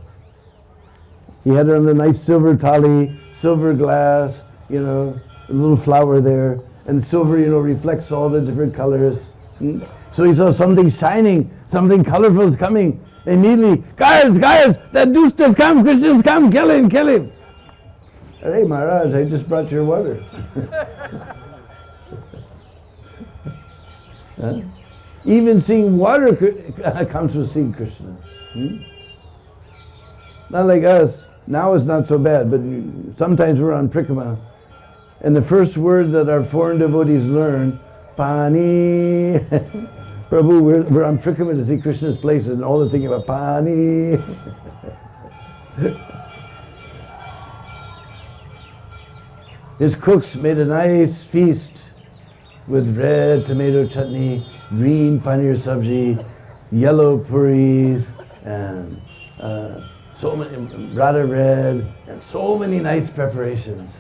He had it on a nice silver thali, silver glass, a little flower there. And silver, reflects all the different colors. So he saw something shining, something colorful is coming. Immediately, guards, that duste has come, Krishna's come, kill him. Hey Maharaj, I just brought your water. Even seeing water comes from seeing Krishna. Not like us. Now it's not so bad, but sometimes we're on Prikrama. And the first word that our foreign devotees learn, Pani. Prabhu, we're on Prikrama to see Krishna's places and all the thinking about Pani. His cooks made a nice feast with red tomato chutney, green paneer sabji, yellow puris, and so many radha red, and so many nice preparations.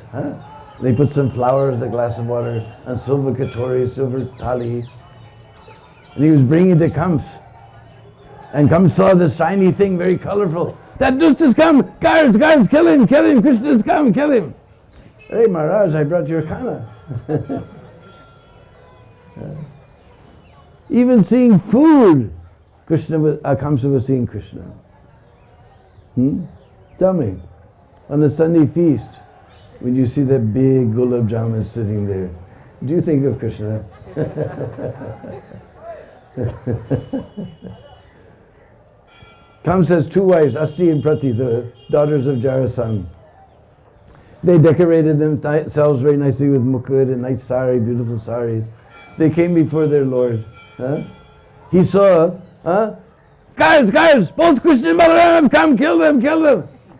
They put some flowers, a glass of water, and silver katori, silver thali. And he was bringing it to Kamsa. And Kamsa saw the shiny thing, very colorful. That dust has come! Guards, kill him! Krishna's come, kill him! Hey Maharaj, I brought your khana. Even seeing food, Kamsa was seeing Krishna. Tell me, on a Sunday feast, when you see that big gulab jamun sitting there, do you think of Krishna? Kamsa has 2 wives, Asti and Prati, the daughters of Jarasandha. They decorated themselves very nicely with mukut and nice sari, beautiful saris. They came before their Lord. He saw, guards, both Krishna and Balaram, come, kill them.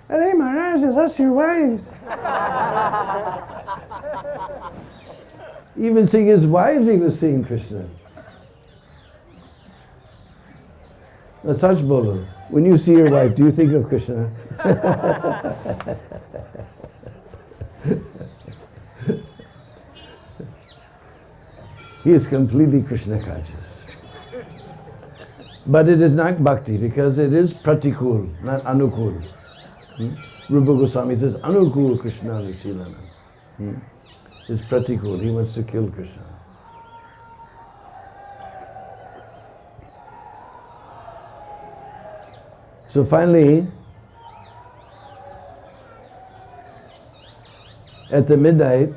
Hey Maharaj, is us your wives? Even seeing his wives, he was seeing Krishna. Now, Sach bolo, when you see your wife, do you think of Krishna? He is completely Krishna conscious. But it is not bhakti, because it is pratikul, not anukul. Rupa Goswami says, anukul Krishna Vishilana. is pratikul. He wants to kill Krishna. So finally, at the midnight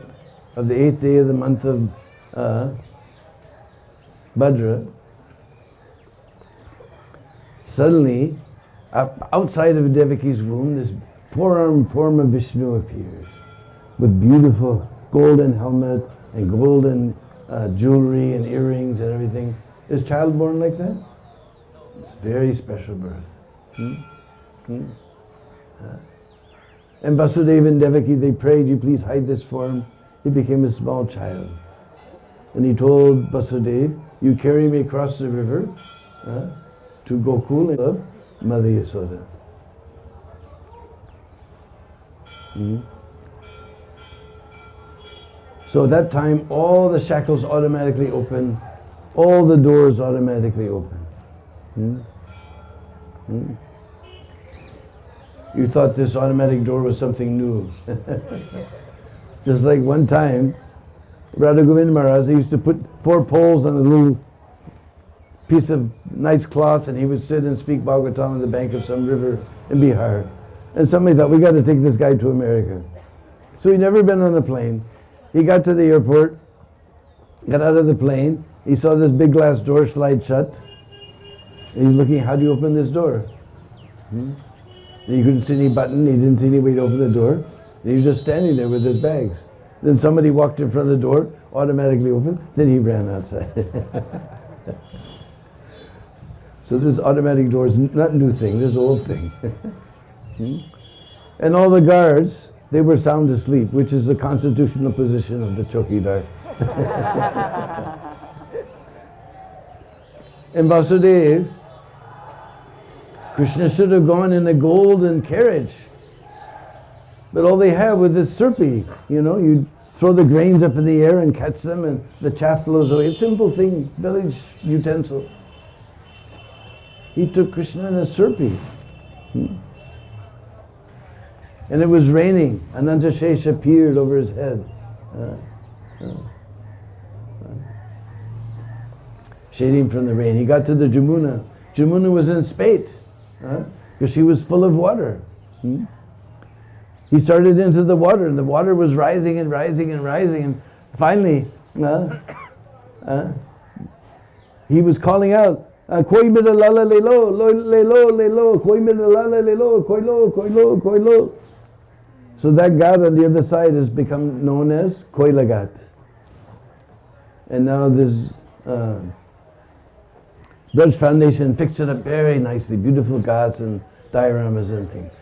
of the 8th day of the month of Bhadra, suddenly, outside of Devaki's womb, this four-armed form of Vishnu appears with beautiful golden helmet and golden jewelry and earrings and everything. Is child born like that? It's a very special birth. And Vasudeva and Devaki, they prayed, you please hide this form. He became a small child. And he told Vasudeva, you carry me across the river to Gokul and love Mother Yasoda. So at that time, all the shackles automatically open, all the doors automatically open. You thought this automatic door was something new. Just like one time, Radha Govind Maharaj, he used to put 4 poles on a little piece of nice cloth, and he would sit and speak Bhagavatam on the bank of some river in Bihar. And somebody thought, we got to take this guy to America. So he'd never been on a plane. He got to the airport, got out of the plane, he saw this big glass door slide shut, and he's looking, how do you open this door? And he couldn't see any button, he didn't see any way to open the door. He was just standing there with his bags. Then somebody walked in front of the door, automatically opened, then he ran outside. So this automatic door is not a new thing, this is an old thing. And all the guards, they were sound asleep, which is the constitutional position of the chokidar. And Vasudeva, Krishna should have gone in a golden carriage. But all they have was this surpi, you throw the grains up in the air and catch them and the chaff blows away. It's a simple thing, village utensil. He took Krishna in a surpi. And it was raining. Ananta Shesh appeared over his head. Shading from the rain. He got to the Jamuna. Jamuna was in spate. Because she was full of water. He started into the water, and the water was rising and rising and rising, and finally he was calling out, Koi mera lala le lo, le lo, koi mera lala le lo, koi lo, koi lo, koi lo. So that Ghat on the other side has become known as Koila Ghat. And now this Braj Foundation fixed it up very nicely, beautiful ghats and dioramas and things.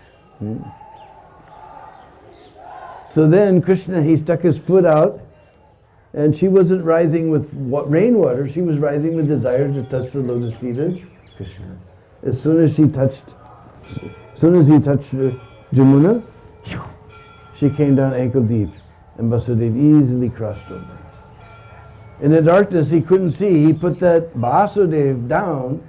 So then Krishna, he stuck his foot out, and she wasn't rising with rainwater, she was rising with desire to touch the lotus feet of Krishna. As soon as he touched Jamuna, she came down ankle deep, and Vasudeva easily crossed over. In the darkness he couldn't see, he put that Vasudeva down,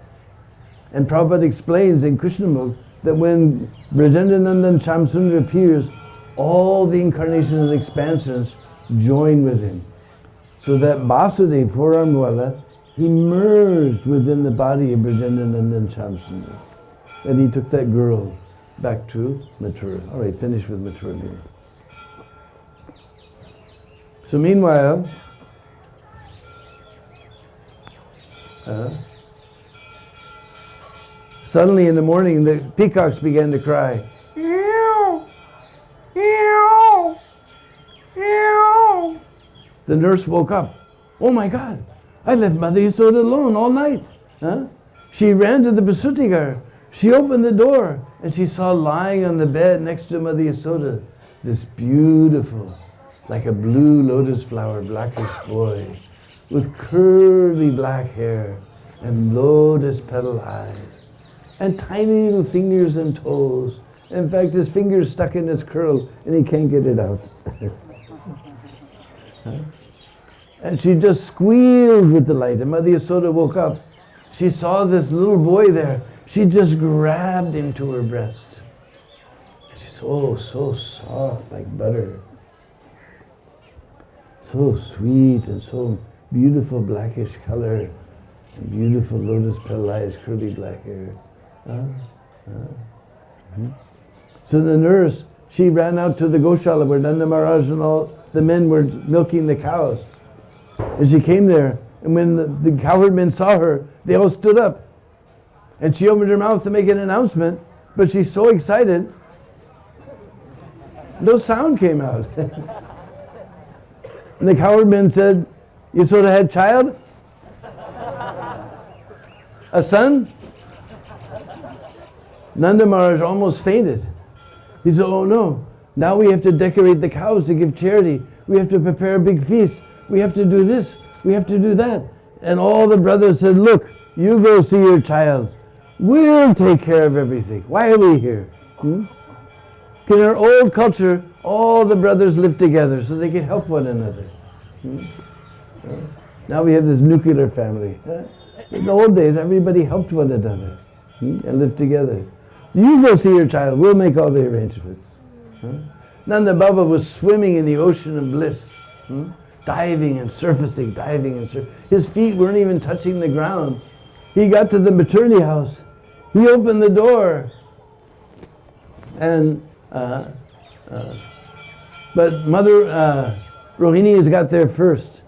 and Prabhupada explains in Krishnamukh that when Brajendanandan Shamsundar appears, all the incarnations and expansions join with him. So that Vasudeva, four-armed Wala, he merged within the body of Brajendanandan Shamsundar. And he took that girl back to Mathura. All right, finish with Mathura. So meanwhile, suddenly in the morning, the peacocks began to cry. Ew! Ew! Ew! The nurse woke up. Oh my God, I left Mother Yasoda alone all night. She ran to the Basutigar. She opened the door and she saw lying on the bed next to Mother Yasoda this beautiful, like a blue lotus flower, blackish boy with curly black hair and lotus petal eyes and tiny little fingers and toes. In fact, his finger's stuck in his curl and he can't get it out. And she just squealed with delight. And Mother Yasoda woke up. She saw this little boy there. She just grabbed him to her breast. She's so soft like butter. So sweet and so beautiful blackish color. And beautiful lotus petal eyes, curly black hair. So the nurse, she ran out to the Goshala where Nanda Maharaj and all the men were milking the cows. And she came there, and when the cowherd men saw her, they all stood up. And she opened her mouth to make an announcement, but she's so excited, no sound came out. And the cowherd men said, Yasoda had child? A son? Nanda Maharaj almost fainted. He said, oh no, now we have to decorate the cows to give charity. We have to prepare a big feast. We have to do this. We have to do that. And all the brothers said, look, you go see your child. We'll take care of everything. Why are we here? In our old culture, all the brothers lived together so they could help one another. Now we have this nuclear family. In the old days, everybody helped one another and lived together. You go see your child. We'll make all the arrangements. Nanda Baba was swimming in the ocean of bliss. Diving and surfacing, diving and surfacing. His feet weren't even touching the ground. He got to the maternity house. He opened the door. And, but Mother Rohini has got there first.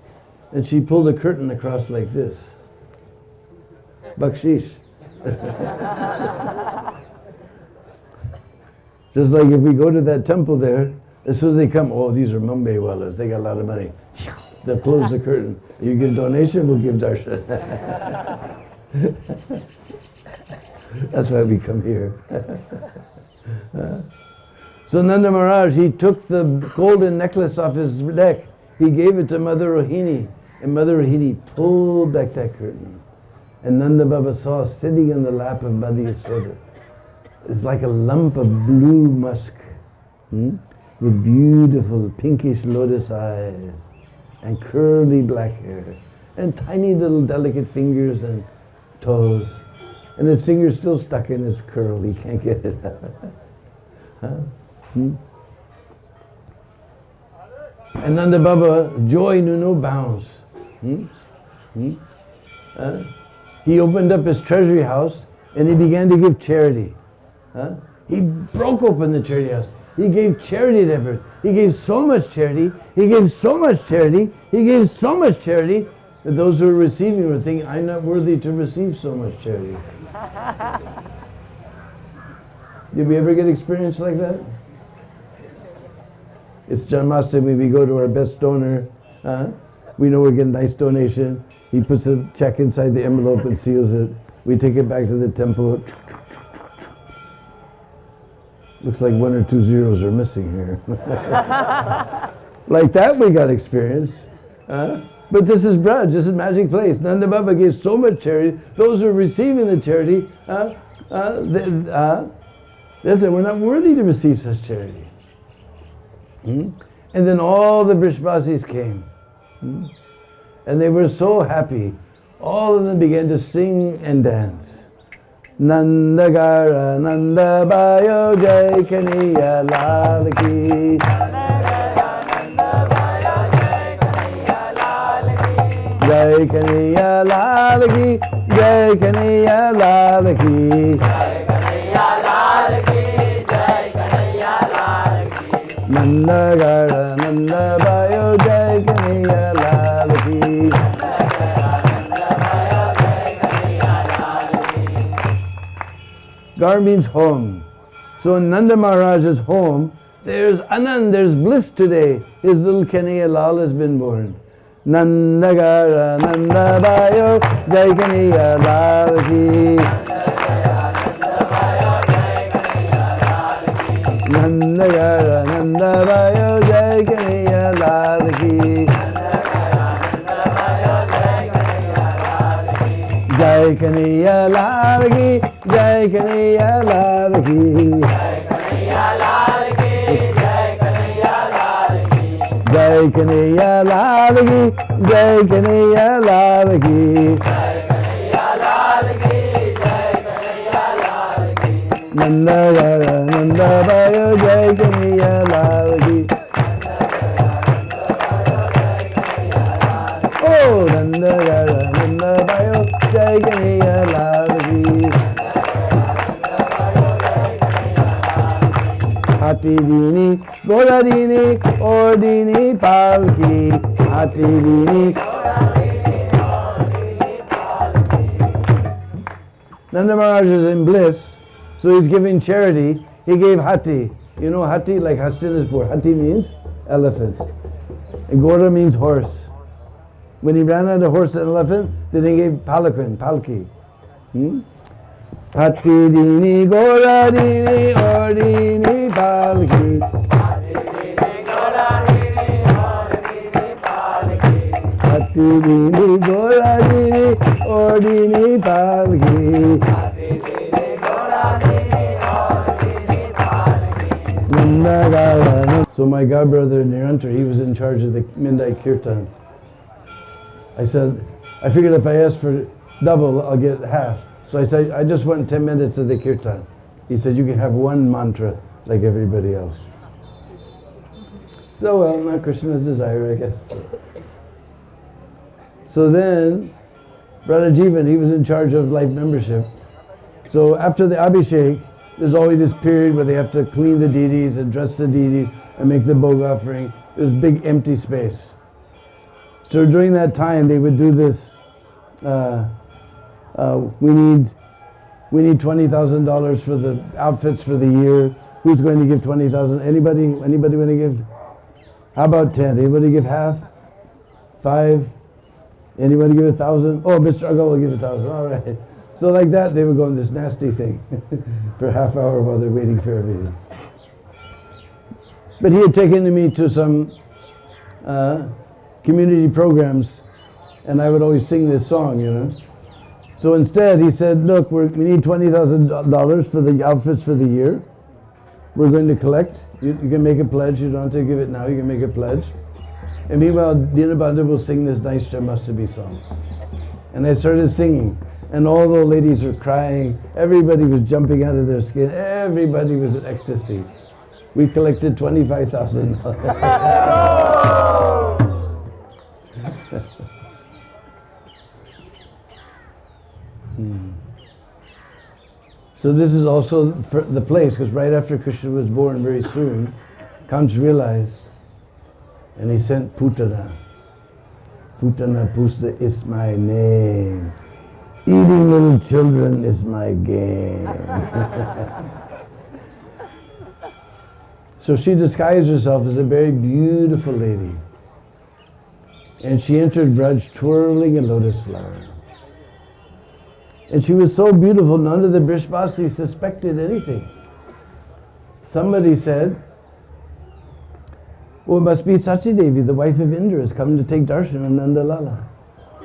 And she pulled a curtain across like this. Bakshish. Just like if we go to that temple there, as soon as they come, oh, these are Mumbai Wallas, they got a lot of money. They'll close the curtain. You give donation, we'll give darshan. That's why we come here. So Nanda Maharaj, he took the golden necklace off his neck. He gave it to Mother Rohini. And Mother Rohini pulled back that curtain. And Nanda Baba saw sitting in the lap of Mother Yasoda. It's like a lump of blue musk. With beautiful pinkish lotus eyes and curly black hair and tiny little delicate fingers and toes, and his finger's still stuck in his curl. He can't get it out. And Nanda Baba, joy knew no bounds. He opened up his treasury house and he began to give charity. He broke open the charity house. He gave charity to everyone. He gave so much charity. He gave so much charity. He gave so much charity that those who were receiving were thinking, I'm not worthy to receive so much charity. Did we ever get experience like that? It's Janmashtami, we go to our best donor. We know we're getting a nice donation. He puts a check inside the envelope and seals it. We take it back to the temple. Looks like 1 or 2 zeros are missing here. Like that we got experience. But this is Braj, this is magic place. Nanda Baba gave so much charity. Those who are receiving the charity, they said, we're not worthy to receive such charity. And then all the Brishbasis came. And they were so happy. All of them began to sing and dance. Nandagara Nanda Bayo Jai Kaniya Lal Ki. Jai Kaniya Lal Ki. Jai Kaniya Lal Ki. Jai Kaniya Lal Ki. Jai Kaniya Lal Ki. Nandagara Nanda Bayo Jai Kaniya Lal Ki. Gar means home. So in Nanda Maharaj's home, there's Anand, there's bliss today. His little Kanhaiya Lal has been born. Nandagara Nanda Bayo Jai Kanhaiya Lal Ki. Nandagara Nanda Bayo Jai Kanhaiya Lal Ki. Jai Kanhaiya Lal Ki. Jai Kanhaiya Lal Ki. Jai Kanhaiya Lal Ki. Jai Kanhaiya Lal Ki. Nanda Gara Nanda Bayo Jai Kanhaiya Lal Ki. Hati Dini, Gora Dini, Or Dini Palki. Hati Dini. Nanda Maharaj is in bliss, so he's giving charity. He gave Hati. You know Hati, like Hastinapur. Hati means elephant. And Gora means horse. When he ran out of horse and elephant, then he gave palanquin, palki. Hati Dini, Gora Dini, Or Dini Palki. Hati Dini, Gora Dini, Or Dini Palki. Hati Dini, Gora Dini, Or Dini Palki. Hati Dini, Gora Dini, Or Dini Palki. So my godbrother Nirantar, he was in charge of the midnight kirtan. I said, I figured if I asked for double, I'll get half. So I said, I just want 10 minutes of the kirtan. He said, you can have one mantra like everybody else. So well, not Krishna's desire, I guess. So then, Brother Jivan, he was in charge of life membership. So after the Abhishek, there's always this period where they have to clean the deities and dress the deities and make the bhog offering. There's big empty space. So during that time, they would do this. We need $20,000 for the outfits for the year. Who's going to give 20,000? Anybody want to give? How about 10? Anybody give half? 5? Anybody give 1,000? Oh, Mr. Agal will give 1,000. All right. So like that, they would go on this nasty thing for a half hour while they're waiting for everything. But he had taken me to some community programs, and I would always sing this song, you know. So instead, he said, look, we need $20,000 for the outfits for the year. We're going to collect. You can make a pledge. You don't have to give it now. You can make a pledge. And meanwhile, Deena Bandhu will sing this nice Janmashtami song. And I started singing. And all the ladies were crying. Everybody was jumping out of their skin. Everybody was in ecstasy. We collected $25,000. So this is also the place, because right after Krishna was born, very soon, Kamsa realized, and he sent Putana. Putana Pusta is my name. Eating little children is my game. So she disguised herself as a very beautiful lady. And she entered Braj twirling a lotus flower. And she was so beautiful, none of the Brishbasi suspected anything. Somebody said, well, it must be Sachi Devi, the wife of Indra, has come to take darshan of Nanda Lala.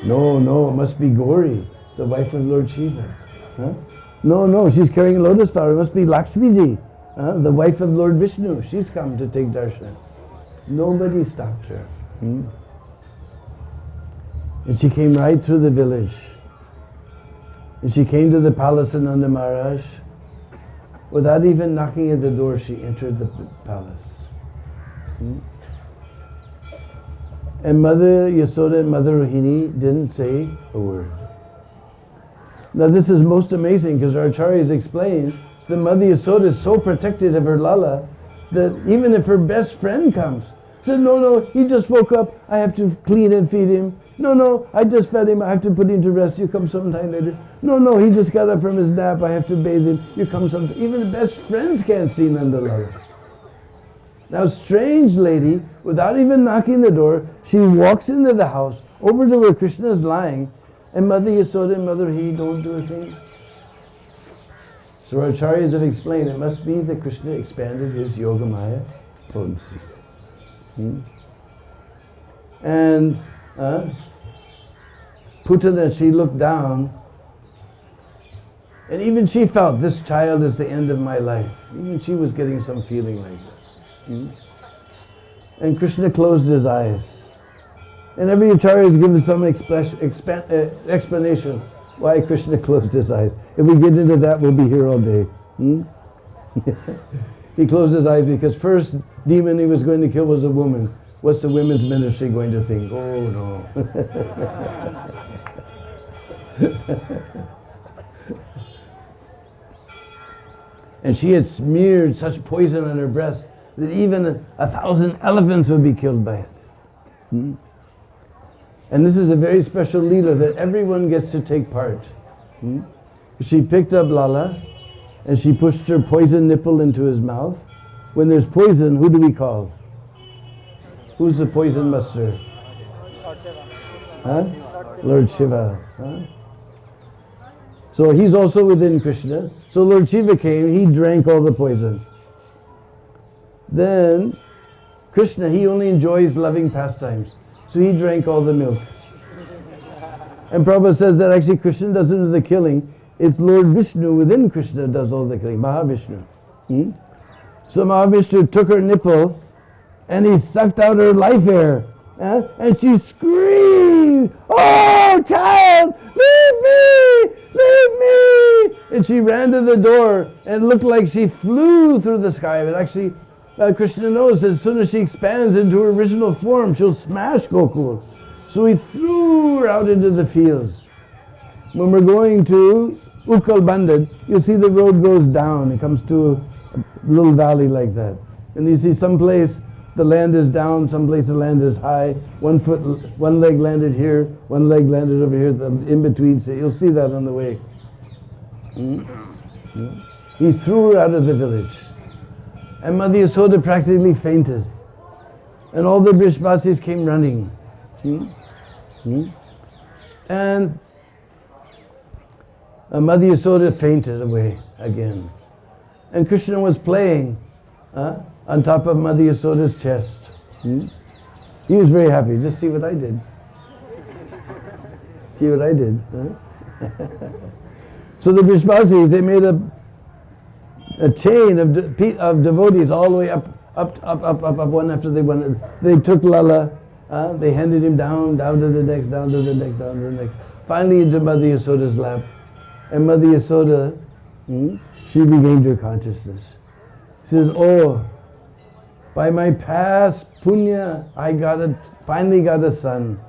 No, it must be Gauri, the wife of Lord Shiva. Huh? No, she's carrying a lotus flower. It must be Lakshmi Ji, the wife of Lord Vishnu. She's come to take darshan. Nobody stopped her. And she came right through the village. And she came to the palace of Nanda Maharaj. Without even knocking at the door, she entered the palace. And Mother Yasoda and Mother Rohini didn't say a word. Now this is most amazing, because our acharyas explain that Mother Yasoda is so protective of her Lala that even if her best friend comes, said, no, he just woke up, I have to clean and feed him. No, I just fed him, I have to put him to rest, you come sometime later. No, he just got up from his nap, I have to bathe him, you come sometime. Even the best friends can't see Nanda Lala. Now, strange lady, without even knocking the door, she walks into the house, over to where Krishna is lying, and Mother Yasoda and Mother He don't do a thing. So our acharyas have explained, it must be that Krishna expanded his Yogamaya potency. And Putana, she looked down, and even she felt, this child is the end of my life. Even she was getting some feeling like this. And Krishna closed his eyes. And every acharya has given some explanation why Krishna closed his eyes. If we get into that, we'll be here all day. He closed his eyes because first demon he was going to kill was a woman. What's the women's ministry going to think? Oh no. And she had smeared such poison on her breast that even 1,000 elephants would be killed by it. And this is a very special Leela that everyone gets to take part. She picked up Lala and she pushed her poison nipple into his mouth. When there's poison, who do we call? Who's the poison master? Huh? Lord Shiva. Huh? So he's also within Krishna. So Lord Shiva came, he drank all the poison. Then Krishna, he only enjoys loving pastimes. So he drank all the milk. And Prabhupada says that actually Krishna doesn't do the killing. It's Lord Vishnu within Krishna does all the killing, Mahavishnu. So Mahavishnu took her nipple and he sucked out her life air. And she screamed, "Oh, child, leave me, leave me!" And she ran to the door and it looked like she flew through the sky. But actually, Krishna knows that as soon as she expands into her original form, she'll smash Gokul. So he threw her out into the fields. When we're going to Ukal Bandad, you'll see the road goes down. It comes to a little valley like that. And you see someplace the land is down, someplace the land is high. One leg landed here, one leg landed over here, the in between. So you'll see that on the way. He threw her out of the village. And Mother Yasoda practically fainted. And all the Brishbasis came running. And Mother Yasoda fainted away again. And Krishna was playing on top of Mother Yasoda's chest. He was very happy. Just see what I did. See what I did. So the Brishbasis, they made a chain of devotees all the way up, one after they one. They took Lala, they handed him down to the next, down to the next, down to the next. Finally into Mother Yasoda's lap. And Mother Yasoda, she regained her consciousness. She says, "Oh, by my past punya, I finally got a son.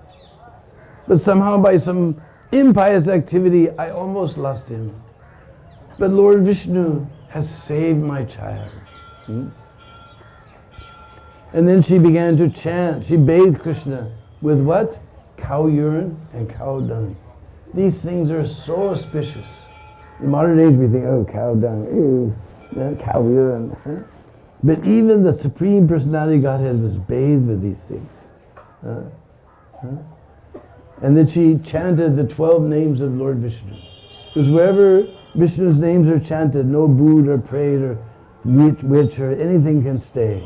But somehow by some impious activity, I almost lost him. But Lord Vishnu has saved my child." And then she began to chant. She bathed Krishna with what? Cow urine and cow dung. These things are so auspicious. In modern age we think, oh, cow dung, ew, cow urine. But even the Supreme Personality Godhead was bathed with these things. And then she chanted the 12 names of Lord Vishnu. Because wherever Vishnu's names are chanted, no brood or prayed or witch or anything can stay.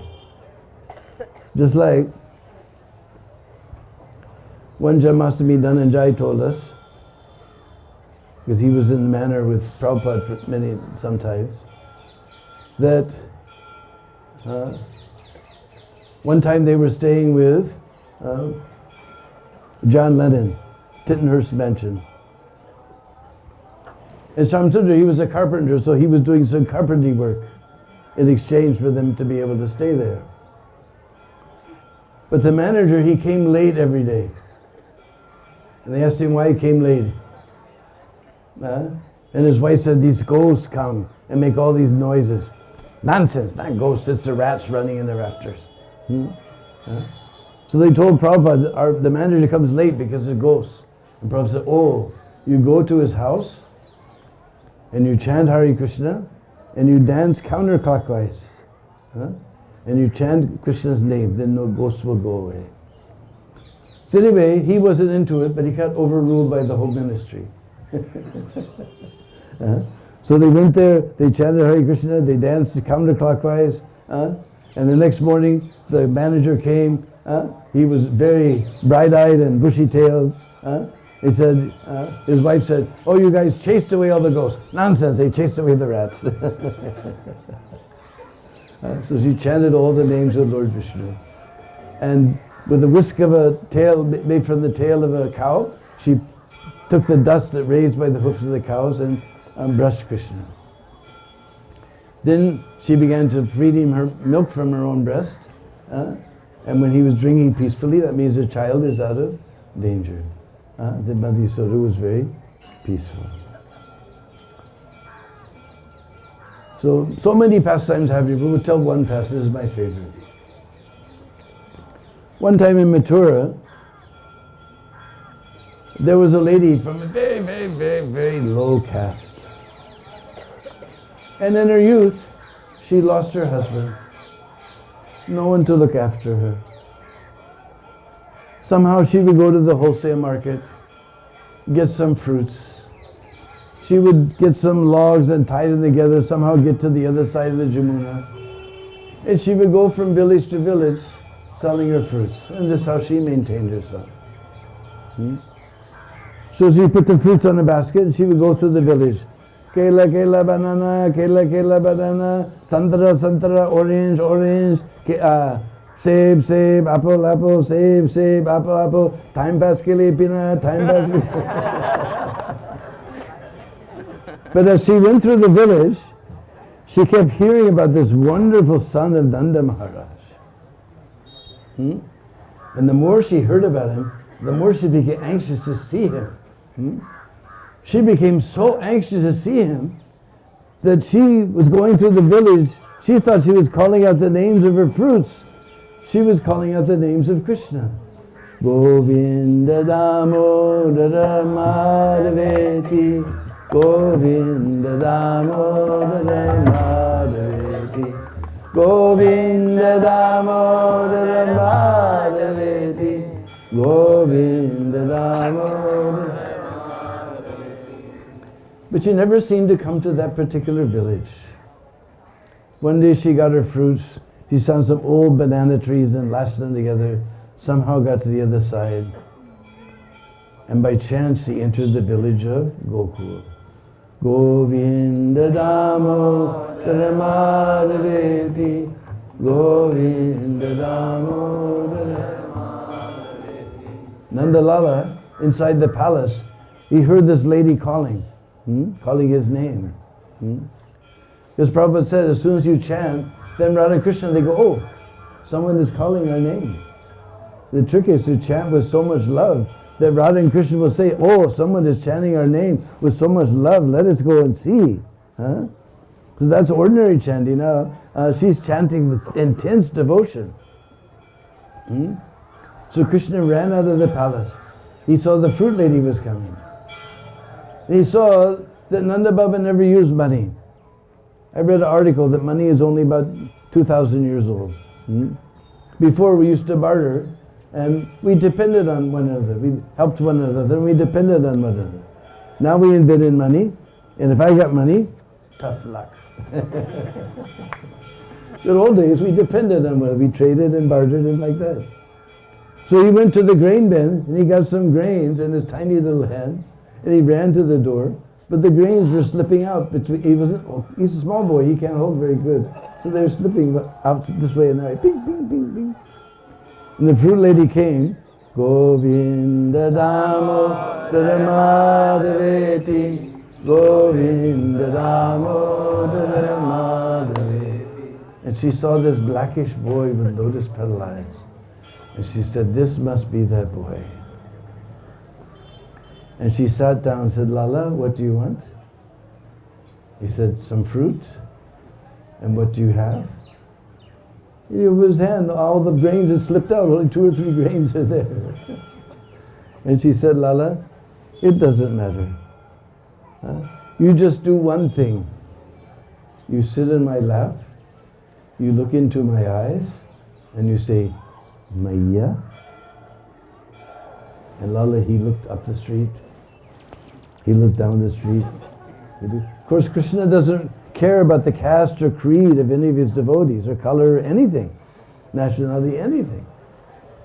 Just like one Janmashtami Dhananjay told us, because he was in the manor with Prabhupada for sometimes, that one time they were staying with John Lennon, Tittenhurst Mansion. And Shamsundar, he was a carpenter, so he was doing some carpentry work in exchange for them to be able to stay there. But the manager, he came late every day. And they asked him why he came late. And his wife said, "These ghosts come and make all these noises." Nonsense, not ghosts, it's the rats running in the rafters. So they told Prabhupada, the manager comes late because of ghosts. And Prabhupada said, "Oh, you go to his house and you chant Hare Krishna and you dance counterclockwise. And you chant Krishna's name, then no ghosts will go away." So anyway, he wasn't into it, but he got overruled by the whole ministry. So they went there, they chanted Hare Krishna, they danced counterclockwise, and the next morning the manager came, he was very bright-eyed and bushy-tailed. He said, his wife said, "Oh, you guys chased away all the ghosts." Nonsense, they chased away the rats. So she chanted all the names of Lord Vishnu. And with the whisk of a tail made from the tail of a cow, she took the dust that raised by the hoofs of the cows and brushed Krishna. Then she began to feed him her milk from her own breast. And when he was drinking peacefully, that means the child is out of danger. The Mother Yasoda was very peaceful. So many pastimes have you, but we'll tell one pastime. This is my favorite. One time in Mathura, there was a lady from a very, very, very, very low caste. And in her youth, she lost her husband. No one to look after her. Somehow she would go to the wholesale market, get some fruits. She would get some logs and tie them together, somehow get to the other side of the Jamuna. And she would go from village to village selling her fruits. And this is how she maintained herself. So she put the fruits on a basket and she would go through the village. Kela, kela, banana, kela, kela, banana, santara, santara, orange, orange, save, save, apple, apple, save, apple, apple, time pass ke liye pina, time pass ke liye. But as she went through the village, she kept hearing about this wonderful son of Nanda Maharaj. And the more she heard about him, the more she became anxious to see him. She became so anxious to see him that she was going through the village. She thought she was calling out the names of her fruits. She was calling out the names of Krishna. Govinda Damodara Madhaveti, Govinda Damodara Madhaveti, Govinda Damodara Madhaveti, Govinda Damodara. But she never seemed to come to that particular village. One day she got her fruits. She saw some old banana trees and lashed them together. Somehow got to the other side. And by chance she entered the village of Gokul. Govinda Damodara Madhaveti, Govinda Damodara Madhaveti. Nandalala, inside the palace, he heard this lady calling. Calling his name. Because Prabhupada said, as soon as you chant, then Radha and Krishna, they go, oh, someone is calling our name. The trick is to chant with so much love that Radha and Krishna will say, oh, someone is chanting our name with so much love, let us go and see. Because that's ordinary chanting. She's chanting with intense devotion. So Krishna ran out of the palace. He saw the fruit lady was coming. And he saw that Nanda Baba never used money. I read an article that money is only about 2,000 years old. Before we used to barter and we depended on one another. We helped one another and we depended on one another. Now we invented money, and if I got money, tough luck. In the old days we depended on one another. We traded and bartered and like that. So he went to the grain bin and he got some grains in his tiny little hand. And he ran to the door, but the grains were slipping out. He's a small boy, he can't hold very good. So they were slipping out this way and that way. Bing, bing, bing, bing. And the fruit lady came. Govinda Damodara Madhaveti, Govinda Damodara Madhaveti. And she saw this blackish boy with lotus petal eyes. And she said, this must be that boy. And she sat down and said, Lala, what do you want? He said, some fruit. And what do you have? With his hand, all the grains had slipped out. Only 2 or 3 grains are there. And she said, Lala, it doesn't matter. You just do one thing. You sit in my lap, you look into my eyes, and you say, Maya. And Lala, he looked up the street. He looked down the street. Of course, Krishna doesn't care about the caste or creed of any of his devotees, or color, or anything, nationality, anything.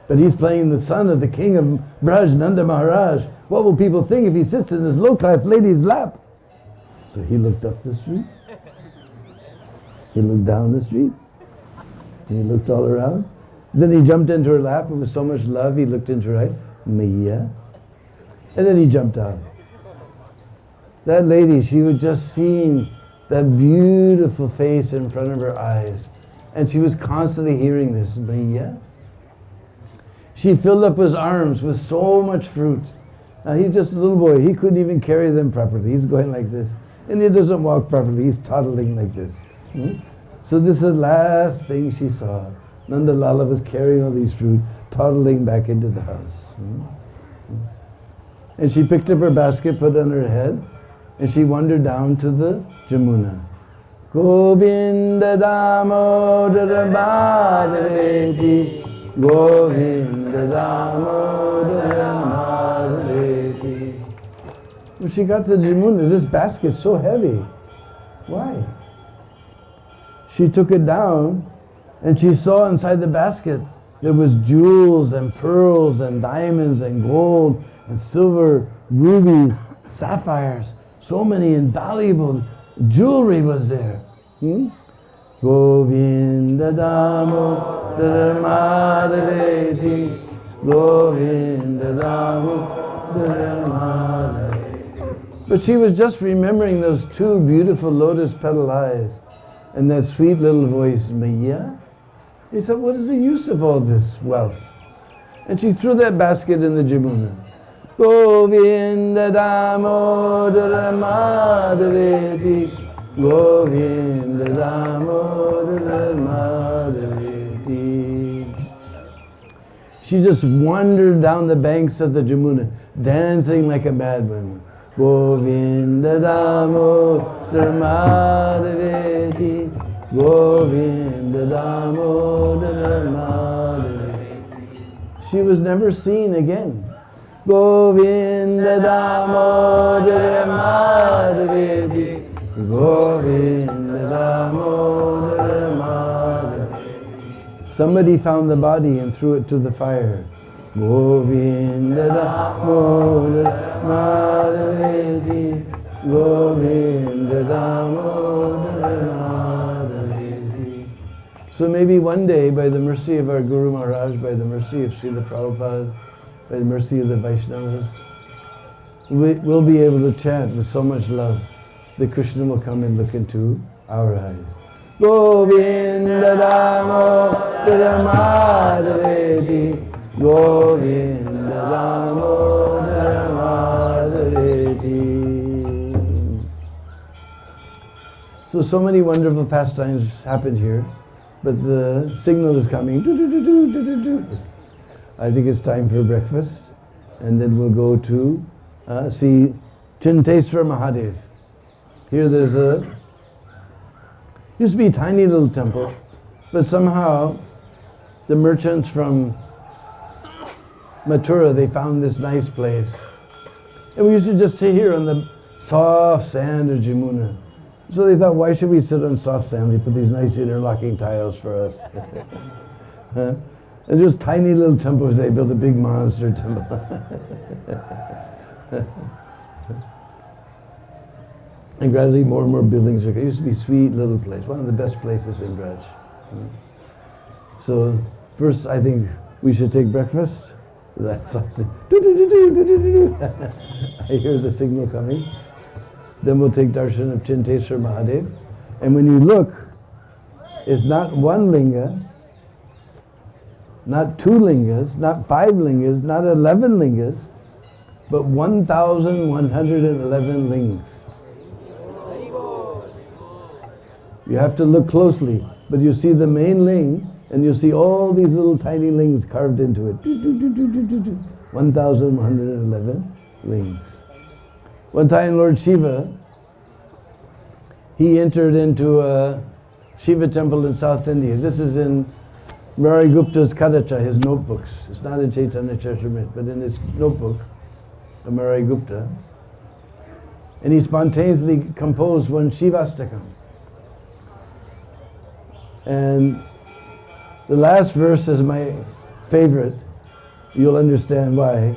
But he's playing the son of the king of Braj, Nanda Maharaj. What will people think if he sits in this low-class lady's lap? So he looked up the street. He looked down the street. And he looked all around. Then he jumped into her lap, and with so much love, he looked into her eyes. Maya. And then he jumped out. That lady, she was just seeing that beautiful face in front of her eyes. And she was constantly hearing this, Maya. She filled up his arms with so much fruit. Now he's just a little boy, he couldn't even carry them properly. He's going like this. And he doesn't walk properly, he's toddling like this. So this is the last thing she saw. Nanda Lala was carrying all these fruit, toddling back into the house. And she picked up her basket, put it on her head, and she wandered down to the Jamuna. Govinda Damodara Madhaveti, Govinda Damodara Madhaveti. When she got to the Jamuna, this basket's so heavy. Why? She took it down, and she saw inside the basket there was jewels and pearls and diamonds and gold and silver, rubies, sapphires. So many invaluable jewelry was there. Govinda Damodara Madhaveti, Govinda Damodara Madhaveti. But she was just remembering those two beautiful lotus petal eyes and that sweet little voice, Maya. He said, what is the use of all this wealth? And she threw that basket in the Jamuna. Govinda Damodara Madhaveti, Govinda Damodara Madhaveti. She just wandered down the banks of the Jamuna, dancing like a madwoman. Govinda Damodara Madhaveti, Govinda Damodara Madhaveti. She was never seen again. Govinda Damodara Madhaveti, Govinda Damodara Madhaveti. Somebody found the body and threw it to the fire. Govinda Damodara Madhaveti, Govinda Damodara Madhaveti. So maybe one day, by the mercy of our Guru Maharaj, by the mercy of Srila Prabhupada, by the mercy of the Vaishnavas, we'll be able to chant with so much love that Krishna will come and look into our eyes. Govinda Damodara Madhaveti, Govinda Damodara Madhaveti. So many wonderful pastimes happened here, but the signal is coming. I think it's time for breakfast, and then we'll go to see Chinteswar Mahadev. Here there's used to be a tiny little temple, but somehow the merchants from Mathura, they found this nice place. And we used to just sit here on the soft sand of Jamuna. So they thought, why should we sit on soft sand? They put these nice interlocking tiles for us. And just tiny little temples, they built a big monster temple. And gradually more and more buildings are. It used to be a sweet little place, one of the best places in Braj. So first I think we should take breakfast. That's something. I hear the signal coming. Then we'll take darshan of Chinteswar Mahadev. And when you look, it's not one linga, not two lingas, not 5 lingas, not 11 lingas, but 1,111 lings. You have to look closely, but you see the main ling, and you see all these little tiny lings carved into it. 1,111 lings. One time Lord Shiva, he entered into a Shiva temple in South India. This is in Murari Gupta's Kadacha, his notebooks. It's not in Chaitanya Charitamrita, but in his notebook, of Murari Gupta. And he spontaneously composed one Shivastakam. And the last verse is my favorite. You'll understand why.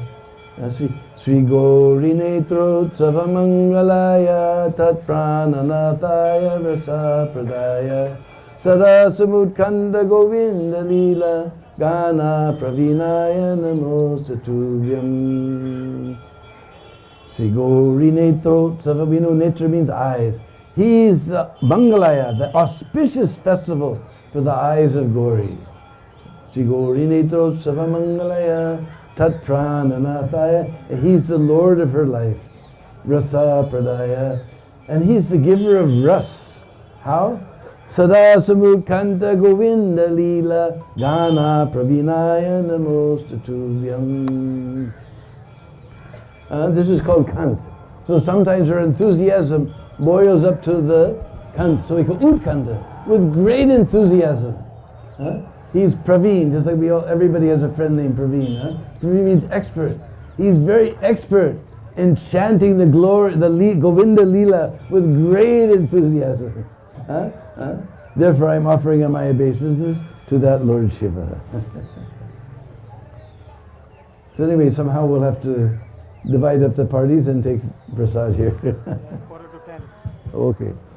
Sri Gauri Netrotsava Mangalaya Tat Prananathaya Vrasa Pradaya Sada Samudkanda Govinda Lila Gana Pravinaya Namo Satubhyam. Sri Gauri Netrotsava, we know Netra means eyes. He's Mangalaya, the auspicious festival for the eyes of Gauri. Sri Gauri Netrotsava Mangalaya Tat Prananathaya. He's the Lord of her life. Rasa Pradaya. And he's the giver of ras. How? Sada samukanta govinda lila gana pravinaya namostatuvyam. This is called kant. So sometimes our enthusiasm boils up to the kant. So we call utkanta, with great enthusiasm. He's Praveen, just like everybody has a friend named Praveen. Praveen means expert. He's very expert in chanting the glory, Govinda Leela with great enthusiasm. Therefore, I'm offering my obeisances to that Lord Shiva. So anyway, somehow we'll have to divide up the parties and take prasad here. Quarter to 10. Okay.